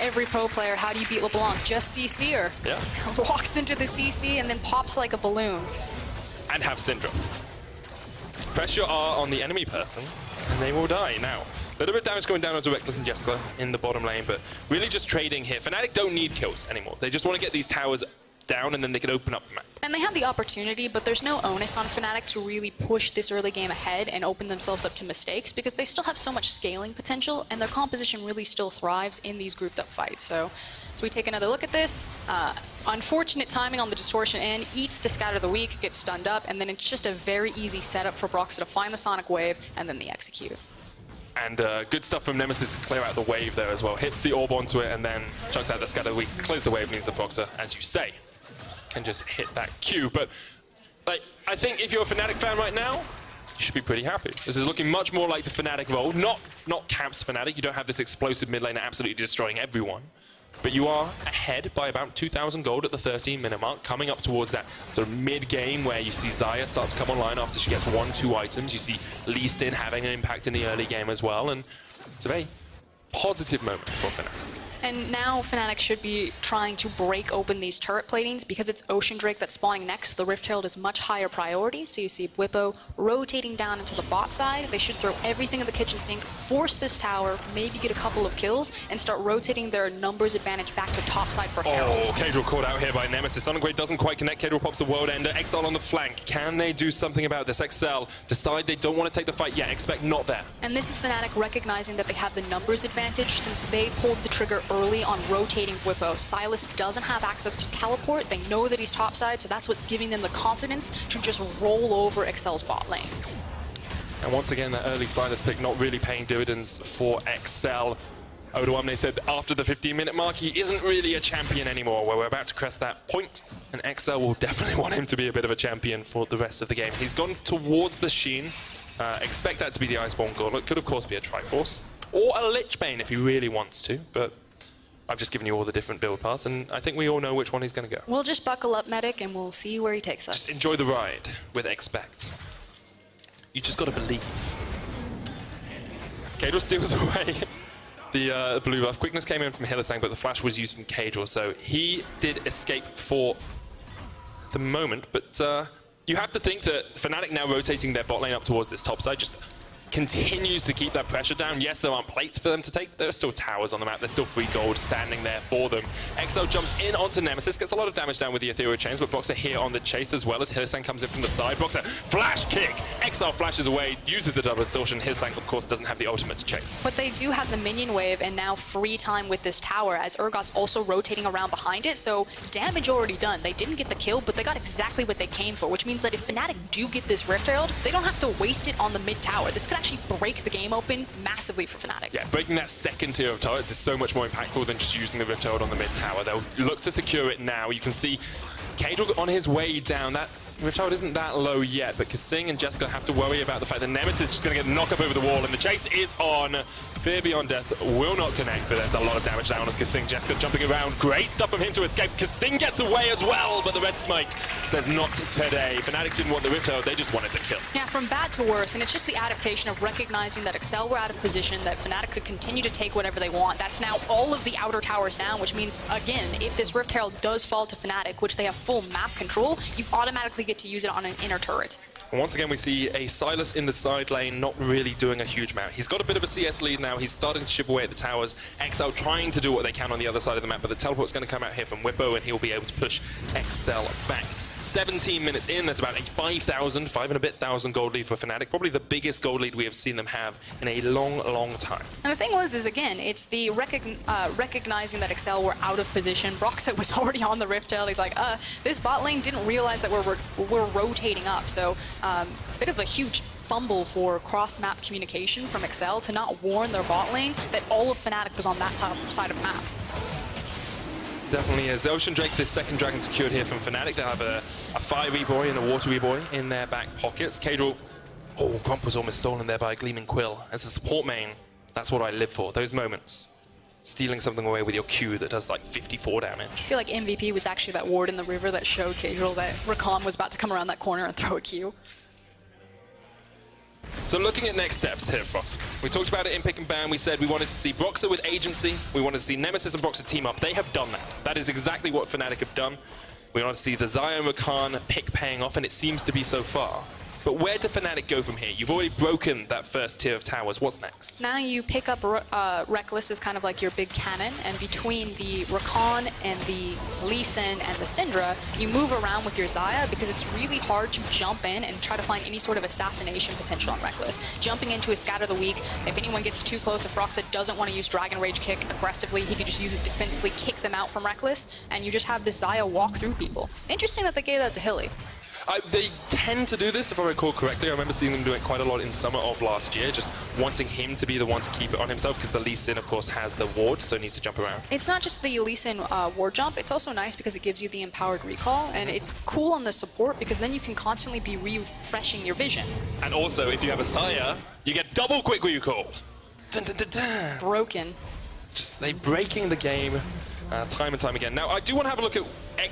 Every pro player, how do you beat LeBlanc? Just CC her. Yeah. Walks into the CC and then pops like a balloon. And have Syndra. Press your R on the enemy person, and they will die. Now, a little bit of damage going down onto Reckless and Jessica in the bottom lane, but really just trading here. Fnatic don't need kills anymore. They just want to get these towers down, and then they can open up the map. And they have the opportunity, but there's no onus on Fnatic to really push this early game ahead and open themselves up to mistakes, because they still have so much scaling potential, and their composition really still thrives in these grouped up fights. So we take another look at this. Unfortunate timing on the distortion end, eats the scatter of the weak, gets stunned up, and then it's just a very easy setup for Broxah to find the Sonic Wave, and then the execute. And good stuff from Nemesis to clear out the wave there as well. Hits the orb onto it and then chucks out the scatter of the weak. Clears the wave means that Broxah, as you say, can just hit that Q. But like, I think if you're a Fnatic fan right now, you should be pretty happy. This is looking much more like the Fnatic role, not Camp's Fnatic. You don't have this explosive mid laner absolutely destroying everyone. But you are ahead by about 2,000 gold at the 13-minute mark, coming up towards that sort of mid-game where you see Xayah start to come online after she gets 1-2 items. You see Lee Sin having an impact in the early game as well, and it's a very positive moment for Fnatic. And now Fnatic should be trying to break open these turret platings because it's Ocean Drake that's spawning next. The Rift Herald is much higher priority, so you see Whippo rotating down into the bot side. They should throw everything in the kitchen sink, force this tower, maybe get a couple of kills, and start rotating their numbers advantage back to top side for Herald. Oh, Cadril caught out here by Nemesis. Sonic Wave doesn't quite connect. Cadril pops the World Ender. XL on the flank. Can they do something about this? XL decide they don't want to take the fight yet. Expect not there. And this is Fnatic recognizing that they have the numbers advantage since they pulled the trigger early on rotating Whippo. Sylas doesn't have access to teleport. They know that he's topside, so that's what's giving them the confidence to just roll over XL's bot lane. And once again, that early Sylas pick not really paying dividends for XL. Oda1, they said after the 15-minute mark, he isn't really a champion anymore, where we're about to crest that point, and XL will definitely want him to be a bit of a champion for the rest of the game. He's gone towards the Sheen. Expect that to be the Iceborne Gauntlet. Could, of course, be a Triforce. Or a Lichbane if he really wants to, but I've just given you all the different build paths, and I think we all know which one he's going to go. We'll just buckle up, Medic, and we'll see where he takes us. Just enjoy the ride with Expect. You just got to believe. Cadril steals away the blue buff. Quickness came in from Hylissang, but the flash was used from Cadril, so he did escape for the moment, but you have to think that Fnatic now rotating their bot lane up towards this top side just continues to keep that pressure down. Yes, there aren't plates for them to take. There are still towers on the map. There's still free gold standing there for them. XL jumps in onto Nemesis, gets a lot of damage down with the Ethereal Chains, but Broxah here on the chase as well as Hylissang comes in from the side. Broxah, flash kick! XL flashes away, uses the double distortion. Hylissang, of course, doesn't have the ultimate to chase. But they do have the minion wave and now free time with this tower as Urgot's also rotating around behind it, so damage already done. They didn't get the kill, but they got exactly what they came for, which means that if Fnatic do get this Rift Herald, they don't have to waste it on the mid tower. This could actually break the game open massively for Fnatic. Yeah, breaking that second tier of turrets is so much more impactful than just using the Rift Herald on the mid tower. They'll look to secure it now. You can see Cadril on his way down. That Rift Herald isn't that low yet, but Kasing and Jessica have to worry about the fact that Nemesis is just going to get knocked up over the wall, and the chase is on. Fear Beyond Death will not connect, but there's a lot of damage down on Kasing. Jessica jumping around. Great stuff from him to escape. Kasing gets away as well, but the Red Smite says not today. Fnatic didn't want the Rift Herald, they just wanted the kill. Yeah, from bad to worse, and it's just the adaptation of recognizing that Excel were out of position, that Fnatic could continue to take whatever they want. That's now all of the outer towers down, which means, again, if this Rift Herald does fall to Fnatic, which they have full map control, you automatically get to use it on an inner turret. And once again, we see a Sylas in the side lane not really doing a huge amount. He's got a bit of a CS lead now. He's starting to chip away at the towers. XL trying to do what they can on the other side of the map, but the teleport's going to come out here from Whippo, and he'll be able to push XL back. 17 minutes in, that's about a 5,000, 5 and a bit thousand gold lead for Fnatic. Probably the biggest gold lead we have seen them have in a long, long time. And the thing is again, it's the recognizing that Excel were out of position. Broxit was already on the Rift Herald. He's like, this bot lane didn't realize that we're rotating up. So, bit of a huge fumble for cross-map communication from Excel to not warn their bot lane that all of Fnatic was on that side of the map. Definitely is. The Ocean Drake, this second dragon secured here from Fnatic. They have a fiery boy and a watery boy in their back pockets. Cadril, oh, Grump was almost stolen there by a Gleaming Quill. As a support main, that's what I live for, those moments. Stealing something away with your Q that does like 54 damage. I feel like MVP was actually that ward in the river that showed Cadril that Rakan was about to come around that corner and throw a Q. So looking at next steps here, Frost. We talked about it in Pick and Ban. We said we wanted to see Broxah with agency. We wanted to see Nemesis and Broxah team up. They have done that. That is exactly what Fnatic have done. We want to see the Xayah and Rakan pick paying off, and it seems to be so far. But where do Fnatic go from here? You've already broken that first tier of towers. What's next? Now you pick up Reckless as kind of like your big cannon, and between the Rakan and the Lee Sin and the Syndra, you move around with your Xayah because it's really hard to jump in and try to find any sort of assassination potential on Reckless. Jumping into a Scatter the Weak, if anyone gets too close, if Broxah doesn't want to use Dragon Rage Kick aggressively, he can just use it defensively, kick them out from Reckless, and you just have this Xayah walk through people. Interesting that they gave that to Hilly. They tend to do this, if I recall correctly. I remember seeing them do it quite a lot in summer of last year, just wanting him to be the one to keep it on himself, because the Lee Sin, of course, has the ward, so he needs to jump around. It's not just the Lee Sin ward jump, it's also nice because it gives you the empowered recall, and it's cool on the support because then you can constantly be refreshing your vision. And also, if you have a Xayah, you get double quick recall. Dun, dun, dun, dun. Broken. Just they breaking the game time and time again. Now, I do want to have a look at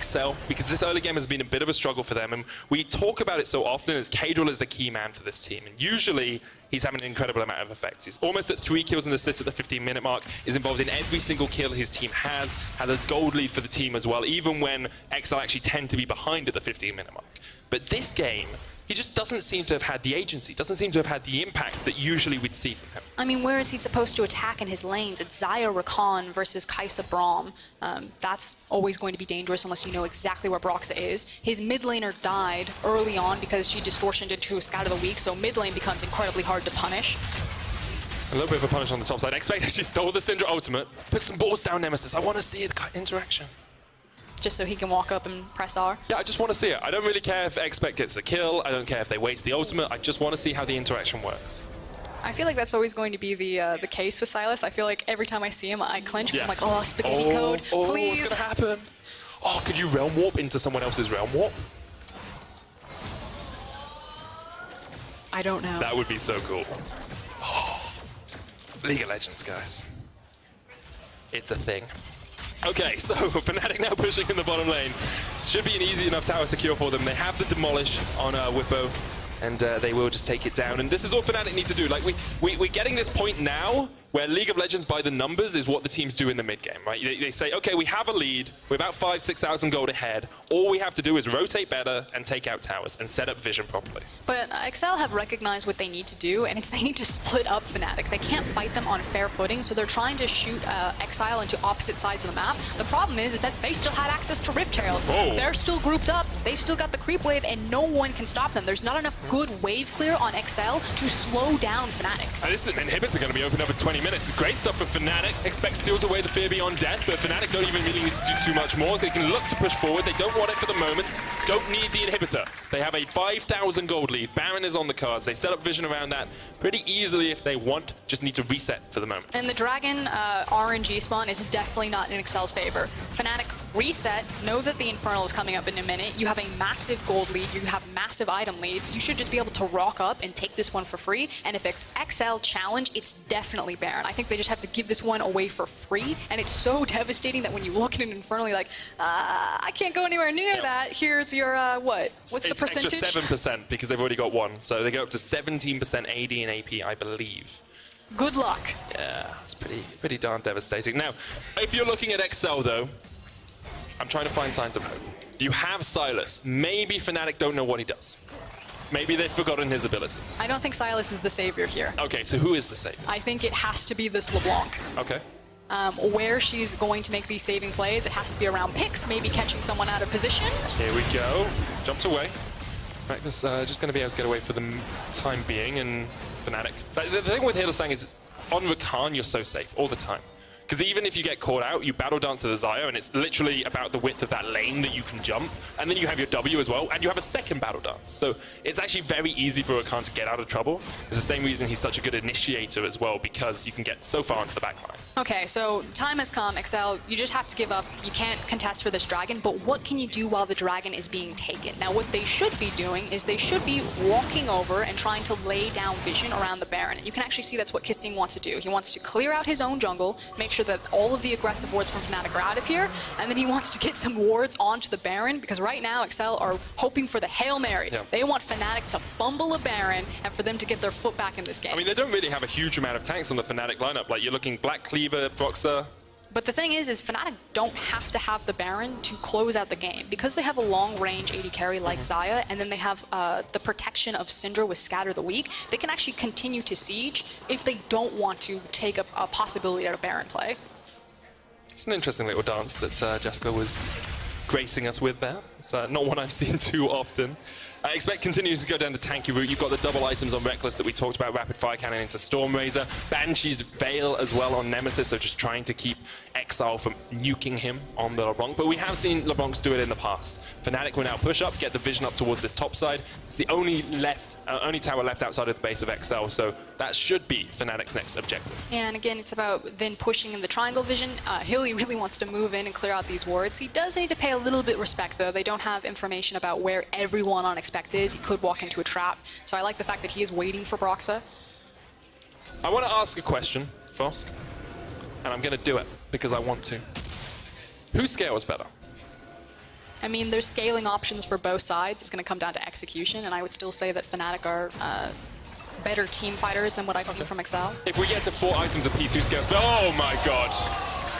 XL, because this early game has been a bit of a struggle for them, and we talk about it so often as Cadril is the key man for this team, and usually he's having an incredible amount of effects. He's almost at 3 kills and assists at the 15-minute mark, is involved in every single kill his team has a gold lead for the team as well, even when XL actually tend to be behind at the 15-minute mark. But this game, he just doesn't seem to have had the agency, doesn't seem to have had the impact that usually we'd see from him. I mean, where is he supposed to attack in his lanes? It's Xayah Rakan versus Kai'Sa Braum. That's always going to be dangerous unless you know exactly where Broxah is. His mid laner died early on because she distortioned into a Scout of the Week, so mid lane becomes incredibly hard to punish. A little bit of a punish on the top side. I expect that she stole the Syndra ultimate. Put some balls down, Nemesis. I want to see the interaction. Just so he can walk up and press R? Yeah, I just want to see it. I don't really care if Expect gets a kill. I don't care if they waste the ultimate. I just want to see how the interaction works. I feel like that's always going to be the case with Sylas. I feel like every time I see him, I clench because I'm like, oh, spaghetti code, please. What's going to happen? Oh, could you realm warp into someone else's realm warp? I don't know. That would be so cool. Oh, League of Legends, guys. It's a thing. Okay, so Fnatic now pushing in the bottom lane. Should be an easy enough tower secure for them. They have the Demolish on Whippo, and they will just take it down. And this is all Fnatic need to do. Like, we're getting this point now where League of Legends by the numbers is what the teams do in the mid game, right? They say, okay, we have a lead, we're about 5,000 to 6,000 gold ahead. All we have to do is rotate better and take out towers and set up vision properly. But XL have recognized what they need to do, and it's they need to split up Fnatic. They can't fight them on fair footing, so they're trying to shoot Exile into opposite sides of the map. The problem is that they still had access to Rift Herald. Whoa. They're still grouped up, they've still got the creep wave, and no one can stop them. There's not enough good wave clear on XL to slow down Fnatic. And this inhibits are going to be opened up in 20 minutes. It's great stuff for Fnatic. Expect steals away the Fear Beyond Death, but Fnatic don't even really need to do too much more. They can look to push forward. They don't want it for the moment. Don't need the inhibitor. They have a 5,000 gold lead. Baron is on the cards. They set up vision around that pretty easily if they want. Just need to reset for the moment. And the Dragon RNG spawn is definitely not in Excel's favor. Fnatic reset, know that the Infernal is coming up in a minute, you have a massive gold lead, you have massive item leads, you should just be able to rock up and take this one for free, and if it's XL challenge, it's definitely Baron. I think they just have to give this one away for free, and it's so devastating that when you look at an Infernal, you're like, I can't go anywhere near that. Here's your, what? What's the percentage? It's extra 7% because they've already got one, so they go up to 17% AD and AP, I believe. Good luck. Yeah, it's pretty darn devastating. Now, if you're looking at XL though, I'm trying to find signs of hope. You have Silas. Maybe Fnatic don't know what he does. Maybe they've forgotten his abilities. I don't think Silas is the savior here. Okay, so who is the savior? I think it has to be this LeBlanc. Okay. Where she's going to make these saving plays, it has to be around picks, maybe catching someone out of position. Here we go. Jumps away. Reckless just going to be able to get away for the time being, and Fnatic. The thing with Hylissang is on Rakan, you're so safe all the time. Because even if you get caught out, you battle dance to the Xayah, and it's literally about the width of that lane that you can jump. And then you have your W as well, and you have a second battle dance. So it's actually very easy for Rakan to get out of trouble. It's the same reason he's such a good initiator as well, because you can get so far into the backline. Okay, so time has come, XL. You just have to give up. You can't contest for this dragon, but what can you do while the dragon is being taken? Now, what they should be doing is they should be walking over and trying to lay down vision around the Baron. And you can actually see that's what Kissing wants to do. He wants to clear out his own jungle, make sure that all of the aggressive wards from Fnatic are out of here, and then he wants to get some wards onto the Baron, because right now XL are hoping for the Hail Mary. Yeah. They want Fnatic to fumble a Baron and for them to get their foot back in this game. I mean, they don't really have a huge amount of tanks on the Fnatic lineup. Like, you're looking Black Cleaver, Boxer. But the thing is Fnatic don't have to have the Baron to close out the game. Because they have a long-range AD carry like Xayah, and then they have the protection of Syndra with Scatter the Weak, they can actually continue to siege if they don't want to take a possibility out of Baron play. It's an interesting little dance that Jessica was gracing us with there. It's not one I've seen too often. I expect continues to go down the tanky route. You've got the double items on Reckless that we talked about, Rapid Fire Cannon into Stormrazor, Banshee's Veil as well on Nemesis, so just trying to keep Exile from nuking him on the LeBlanc. But we have seen LeBlancs do it in the past. Fnatic will now push up, get the vision up towards this top side. It's the only tower left outside of the base of Exile, so that should be Fnatic's next objective. And again, it's about then pushing in the triangle vision. Hilly really wants to move in and clear out these wards. He does need to pay a little bit respect, though. They don't have information about where everyone on Expect is. He could walk into a trap. So I like the fact that he is waiting for Broxa. I want to ask a question, Fosk, and I'm going to do it because I want to. Who scales better? I mean, there's scaling options for both sides. It's going to come down to execution, and I would still say that Fnatic are better team fighters than what I've seen from XL. If we get to 4 items apiece, who scales? Oh my god!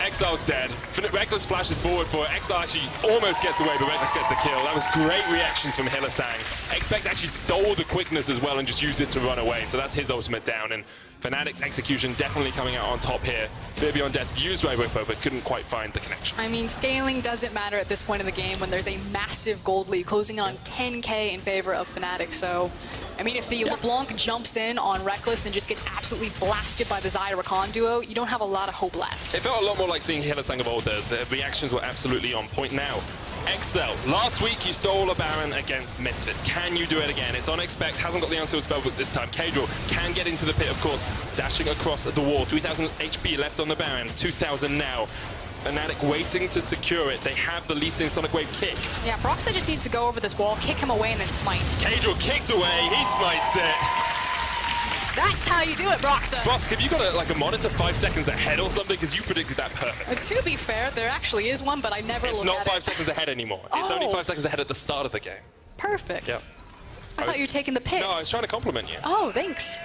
Exile's dead. Reckless flashes forward for it. Exile actually almost gets away, but Reckless gets the kill. That was great reactions from Hylissang. Expect actually stole the quickness as well and just used it to run away, so that's his ultimate down. And Fnatic's execution definitely coming out on top here. Fear Beyond Death used by Whippo, but couldn't quite find the connection. I mean, scaling doesn't matter at this point in the game when there's a massive gold lead closing on 10k in favor of Fnatic. So, I mean, if the LeBlanc jumps in on Reckless and just gets absolutely blasted by the Xayah Rakan duo, you don't have a lot of hope left. It felt a lot more like seeing Hylissang of old. The reactions were absolutely on point now. XL, last week you stole a Baron against Misfits. Can you do it again? It's on Expect, hasn't got the answer with Spellbook this time. Kadril can get into the pit, of course, dashing across the wall. 3,000 HP left on the Baron, 2,000 now. Fnatic waiting to secure it. They have the Lee Sin Sonic Wave kick. Yeah, Broxa just needs to go over this wall, kick him away, and then smite. Kadril kicked away, he smites it. That's how you do it, Broxa. Frosk, have you got a monitor 5 seconds ahead or something? Because you predicted that perfect. To be fair, there actually is one, but I never look at it. It's not 5 seconds ahead anymore. It's only 5 seconds ahead at the start of the game. Perfect. Yep. I thought you were taking the pics. No, I was trying to compliment you. Oh, thanks.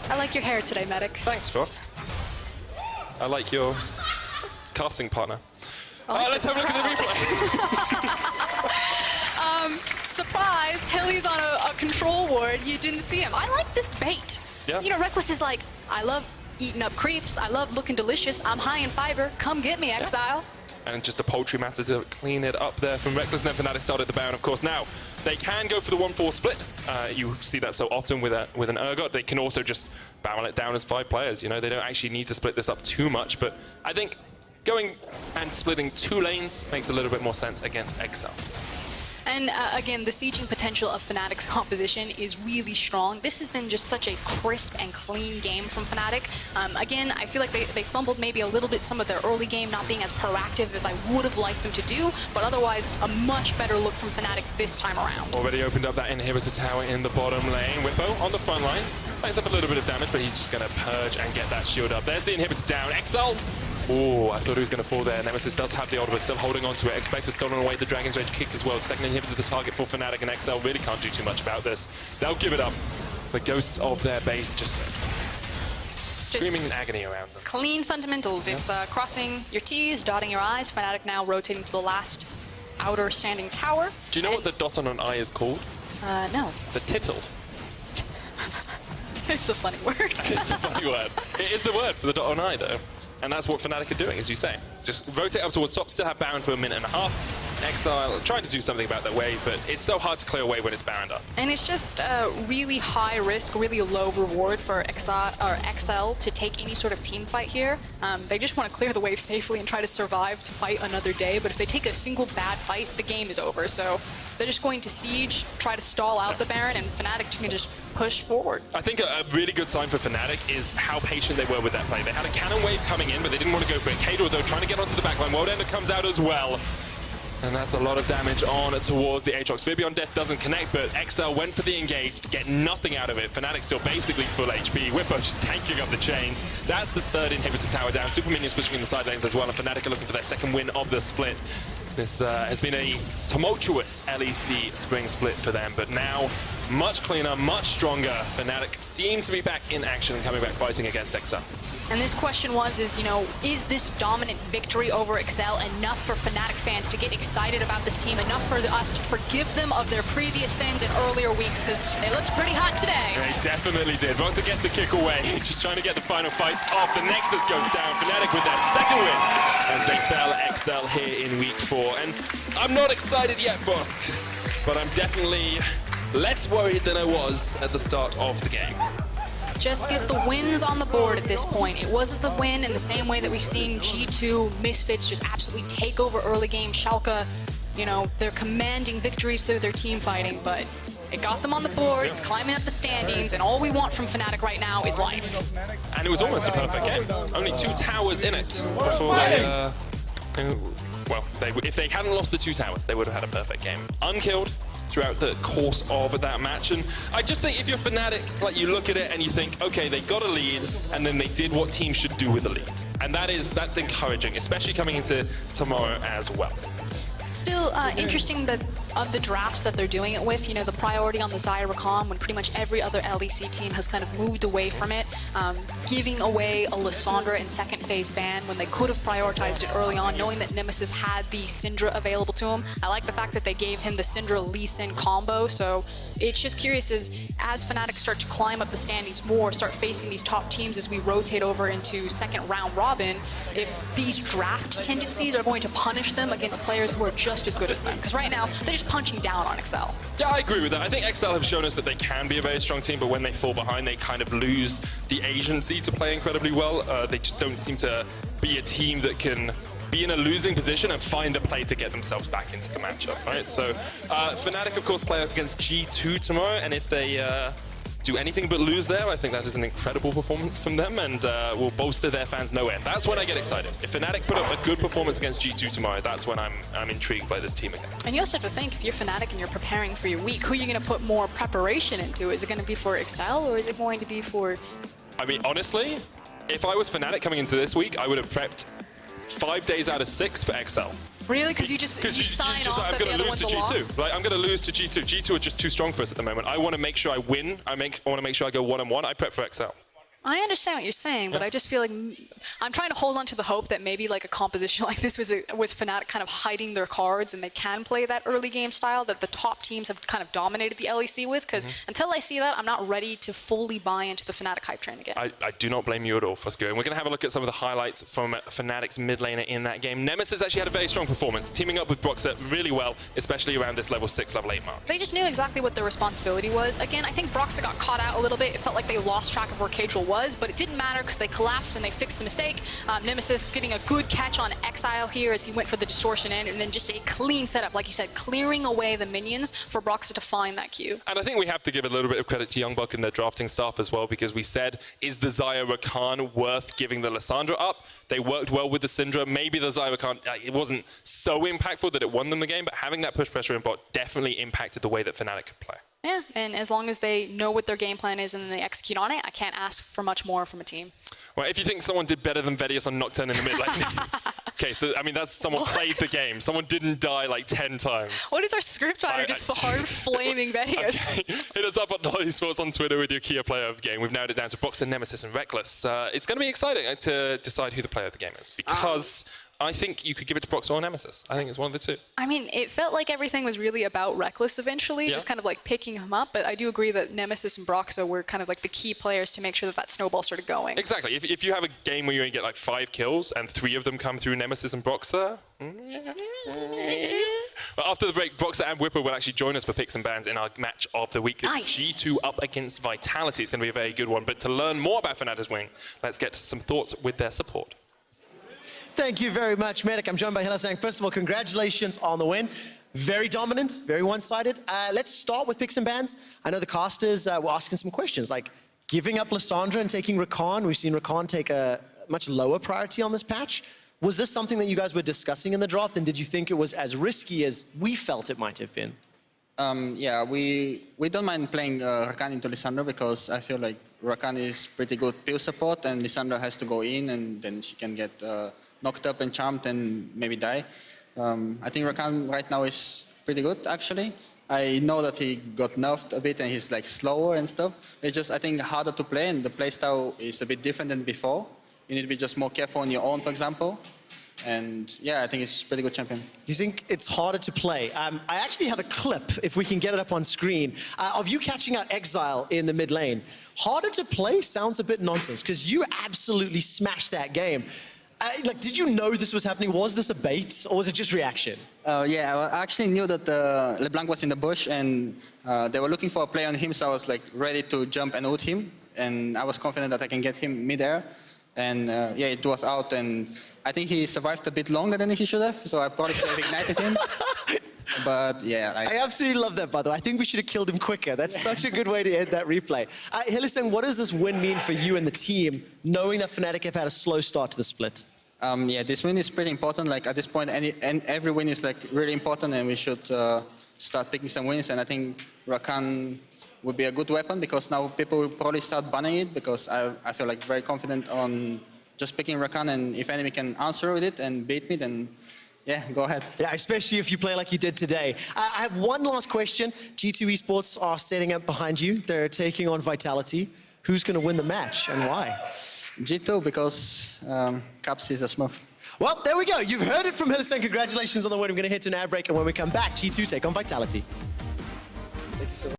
I like your hair today, Medic. Thanks, Frosk. I like your casting partner. Let's have a look at the replay. Surprise, Hilly's on a control ward. You didn't see him. I like this bait. Yeah. You know, Reckless is like, I love eating up creeps. I love looking delicious. I'm high in fiber. Come get me, Exile. And just a poultry matter to clean it up there from Reckless. And then Fnatic started the Baron, of course. Now, they can go for the 1-4 split. You see that so often with an Urgot. They can also just barrel it down as 5 players. You know, they don't actually need to split this up too much. But I think going and splitting 2 lanes makes a little bit more sense against XL. And again, the sieging potential of Fnatic's composition is really strong. This has been just such a crisp and clean game from Fnatic. Again, I feel like they fumbled maybe a little bit some of their early game, not being as proactive as I would have liked them to do, but otherwise a much better look from Fnatic this time around. Already opened up that inhibitor tower in the bottom lane. Whippo on the front line. Takes up a little bit of damage, but he's just going to purge and get that shield up. There's the inhibitor down. XL. Oh, I thought he was going to fall there. Nemesis does have the ultimate, still holding on to it. Expector stolen away the Dragon's Rage kick as well. Second inhibitor the target for Fnatic, and XL really can't do too much about this. They'll give it up. The ghosts of their base just screaming in agony around them. Clean fundamentals. It's crossing your T's, dotting your I's. Fnatic now rotating to the last outer standing tower. Do you know what the dot on an I is called? No. It's a tittle. It's a funny word. It's a funny word. It is the word for the dot on I, though. And that's what Fnatic are doing, as you say. Just rotate up towards top, still have Baron for a minute and a half. Exile trying to do something about their wave, but it's so hard to clear away when it's Baroned up. And it's just really high risk, really low reward for XL to take any sort of team fight here. They just want to clear the wave safely and try to survive to fight another day, but if they take a single bad fight, the game is over. So they're just going to siege, try to stall out the Baron, and Fnatic can just push forward. I think a really good sign for Fnatic is how patient they were with that play. They had a cannon wave coming in, but they didn't want to go for it. Kato, though, trying to get onto the backline. World Ender comes out as well. And that's a lot of damage on towards the Aatrox. Vibion's Death doesn't connect, but XL went for the engage to get nothing out of it. Fnatic still basically full HP. Whippo just tanking up the chains. That's the third inhibitor tower down. Super Minions pushing in the side lanes as well, and Fnatic are looking for their second win of the split. This has been a tumultuous LEC spring split for them, but now much cleaner, much stronger. Fnatic seem to be back in action and coming back fighting against XL. And this question is this dominant victory over XL enough for Fnatic fans to get excited about this team, enough for us to forgive them of their previous sins in earlier weeks, because they looked pretty hot today. They definitely did. Rosa gets the kick away. He's just trying to get the final fights off. The Nexus goes down. Fnatic with their second win as they fell XL here in week 4. And I'm not excited yet, Bosk, but I'm definitely less worried than I was at the start of the game. Just get the wins on the board at this point. It wasn't the win in the same way that we've seen G2 Misfits just absolutely take over early game. Schalke, they're commanding victories through their team fighting, but it got them on the board, it's climbing up the standings, and all we want from Fnatic right now is life. And it was almost a perfect game. Only 2 towers in it before they, if they hadn't lost the 2 towers, they would have had a perfect game. Unkilled throughout the course of that match, and I just think if you're Fnatic, you look at it and you think, okay, they got a lead, and then they did what teams should do with a lead, and that's encouraging, especially coming into tomorrow as well. Still interesting that of the drafts that they're doing it with, the priority on the Zyra Rakan when pretty much every other LEC team has kind of moved away from it, giving away a Lissandra in second phase ban when they could have prioritized it early on, knowing that Nemesis had the Syndra available to him. I like the fact that they gave him the Syndra Lee Sin combo, so it's just curious as Fnatic start to climb up the standings more, start facing these top teams as we rotate over into second round robin, if these draft tendencies are going to punish them against players who are just as good as them. Because right now, they're just punching down on XL. Yeah, I agree with that. I think XL have shown us that they can be a very strong team, but when they fall behind, they kind of lose the agency to play incredibly well. They just don't seem to be a team that can be in a losing position and find a play to get themselves back into the matchup, right? So Fnatic, of course, play up against G2 tomorrow, and if they do anything but lose there, I think that is an incredible performance from them and will bolster their fans no end. That's when I get excited. If Fnatic put up a good performance against G2 tomorrow, that's when I'm intrigued by this team again. And you also have to think, if you're Fnatic and you're preparing for your week, who are you going to put more preparation into? Is it going to be for XL or is it going to be for... I mean, honestly, if I was Fnatic coming into this week, I would have prepped 5 days out of 6 for XL. Really? Because you sign off that the other one's a loss? I'm going to lose to G2. G2 are just too strong for us at the moment. I want to make sure I win. I want to make sure I go 1-on-1. I prep for XL. I understand what you're saying, but I just feel like I'm trying to hold on to the hope that maybe a composition like this was Fnatic kind of hiding their cards and they can play that early game style that the top teams have kind of dominated the LEC with, because until I see that, I'm not ready to fully buy into the Fnatic hype train again. I do not blame you at all, Fosco. And we're going to have a look at some of the highlights from Fnatic's mid laner in that game. Nemesis actually had a very strong performance, teaming up with Broxer really well, especially around this level 6, level 8 mark. They just knew exactly what their responsibility was. Again, I think Broxer got caught out a little bit. It felt like they lost track of where Cadril was. was, but it didn't matter because they collapsed and they fixed the mistake. Nemesis getting a good catch on Exile here as he went for the distortion in, and then just a clean setup, like you said, clearing away the minions for Broxah to find that Q. And I think we have to give a little bit of credit to Youngbuck and their drafting staff as well, because we said, is the Xayah Rakan worth giving the Lissandra up? They worked well with the Syndra. Maybe the Xayah Rakan, it wasn't so impactful that it won them the game, but having that push pressure in bot definitely impacted the way that Fnatic could play. Yeah, and as long as they know what their game plan is and then they execute on it, I can't ask for much more from a team. Well, if you think someone did better than Vedius on Nocturne in the mid lane, okay, so I mean that's someone played the game. Someone didn't die like 10 times. What is our script writer just hard flaming Vedius? Okay. Hit us up at Esports on Twitter with your key player of the game. We've narrowed it down to Broxah, Nemesis, and Reckless. It's going to be exciting to decide who the player of the game is, because I think you could give it to Broxah or Nemesis. I think it's one of the two. I mean, it felt like everything was really about Reckless eventually, just kind of like picking him up. But I do agree that Nemesis and Broxah were kind of like the key players to make sure that that snowball started going. Exactly. If you have a game where you only get like 5 kills and 3 of them come through Nemesis and Broxah. But after the break, Broxah and Whipper will actually join us for picks and bans in our match of the week. It's G2 up against Vitality. It's going to be a very good one. But to learn more about Fnatic's wing, let's get to some thoughts with their support. Thank you very much, Medic. I'm joined by Hila saying, first of all, congratulations on the win. Very dominant, very one-sided. Let's start with picks and bans. I know the casters were asking some questions, like giving up Lissandra and taking Rakan. We've seen Rakan take a much lower priority on this patch. Was this something that you guys were discussing in the draft, and did you think it was as risky as we felt it might have been? Yeah, we don't mind playing Rakan into Lissandra because I feel like Rakan is pretty good peel support, and Lissandra has to go in, and then she can get knocked up and charmed and maybe die. I think Rakan right now is pretty good, actually. I know that he got nerfed a bit and he's like slower and stuff. It's just, I think, harder to play, and the playstyle is a bit different than before. You need to be just more careful on your own, for example. And yeah, I think it's a pretty good champion. You think it's harder to play? I actually have a clip, if we can get it up on screen, of you catching out Exile in the mid lane. Harder to play sounds a bit nonsense, because you absolutely smashed that game. Like, did you know this was happening? Was this a bait, or was it just reaction? Yeah, I actually knew that LeBlanc was in the bush, and they were looking for a play on him, so I was like ready to jump and ult him, and I was confident that I can get him mid-air. And yeah, it was out, and I think he survived a bit longer than he should have, so I probably could have ignited him. But yeah. I absolutely love that, by the way. I think we should have killed him quicker. That's such a good way to end that replay. Hylissang, what does this win mean for you and the team, knowing that Fnatic have had a slow start to the split? Yeah, this win is pretty important. Like at this point, every win is like really important, and we should start picking some wins. And I think Rakan would be a good weapon, because now people will probably start banning it, because I feel like very confident on just picking Rakan, and if enemy can answer with it and beat me, then yeah, go ahead. Yeah, especially if you play like you did today. I have one last question. G2 Esports are setting up behind you. They're taking on Vitality. Who's going to win the match and why? G2, because Caps is a smurf. Well, there we go. You've heard it from Hylissang. Congratulations on the win. I'm going to hit an ad break, and when we come back, G2 take on Vitality. Thank you so much.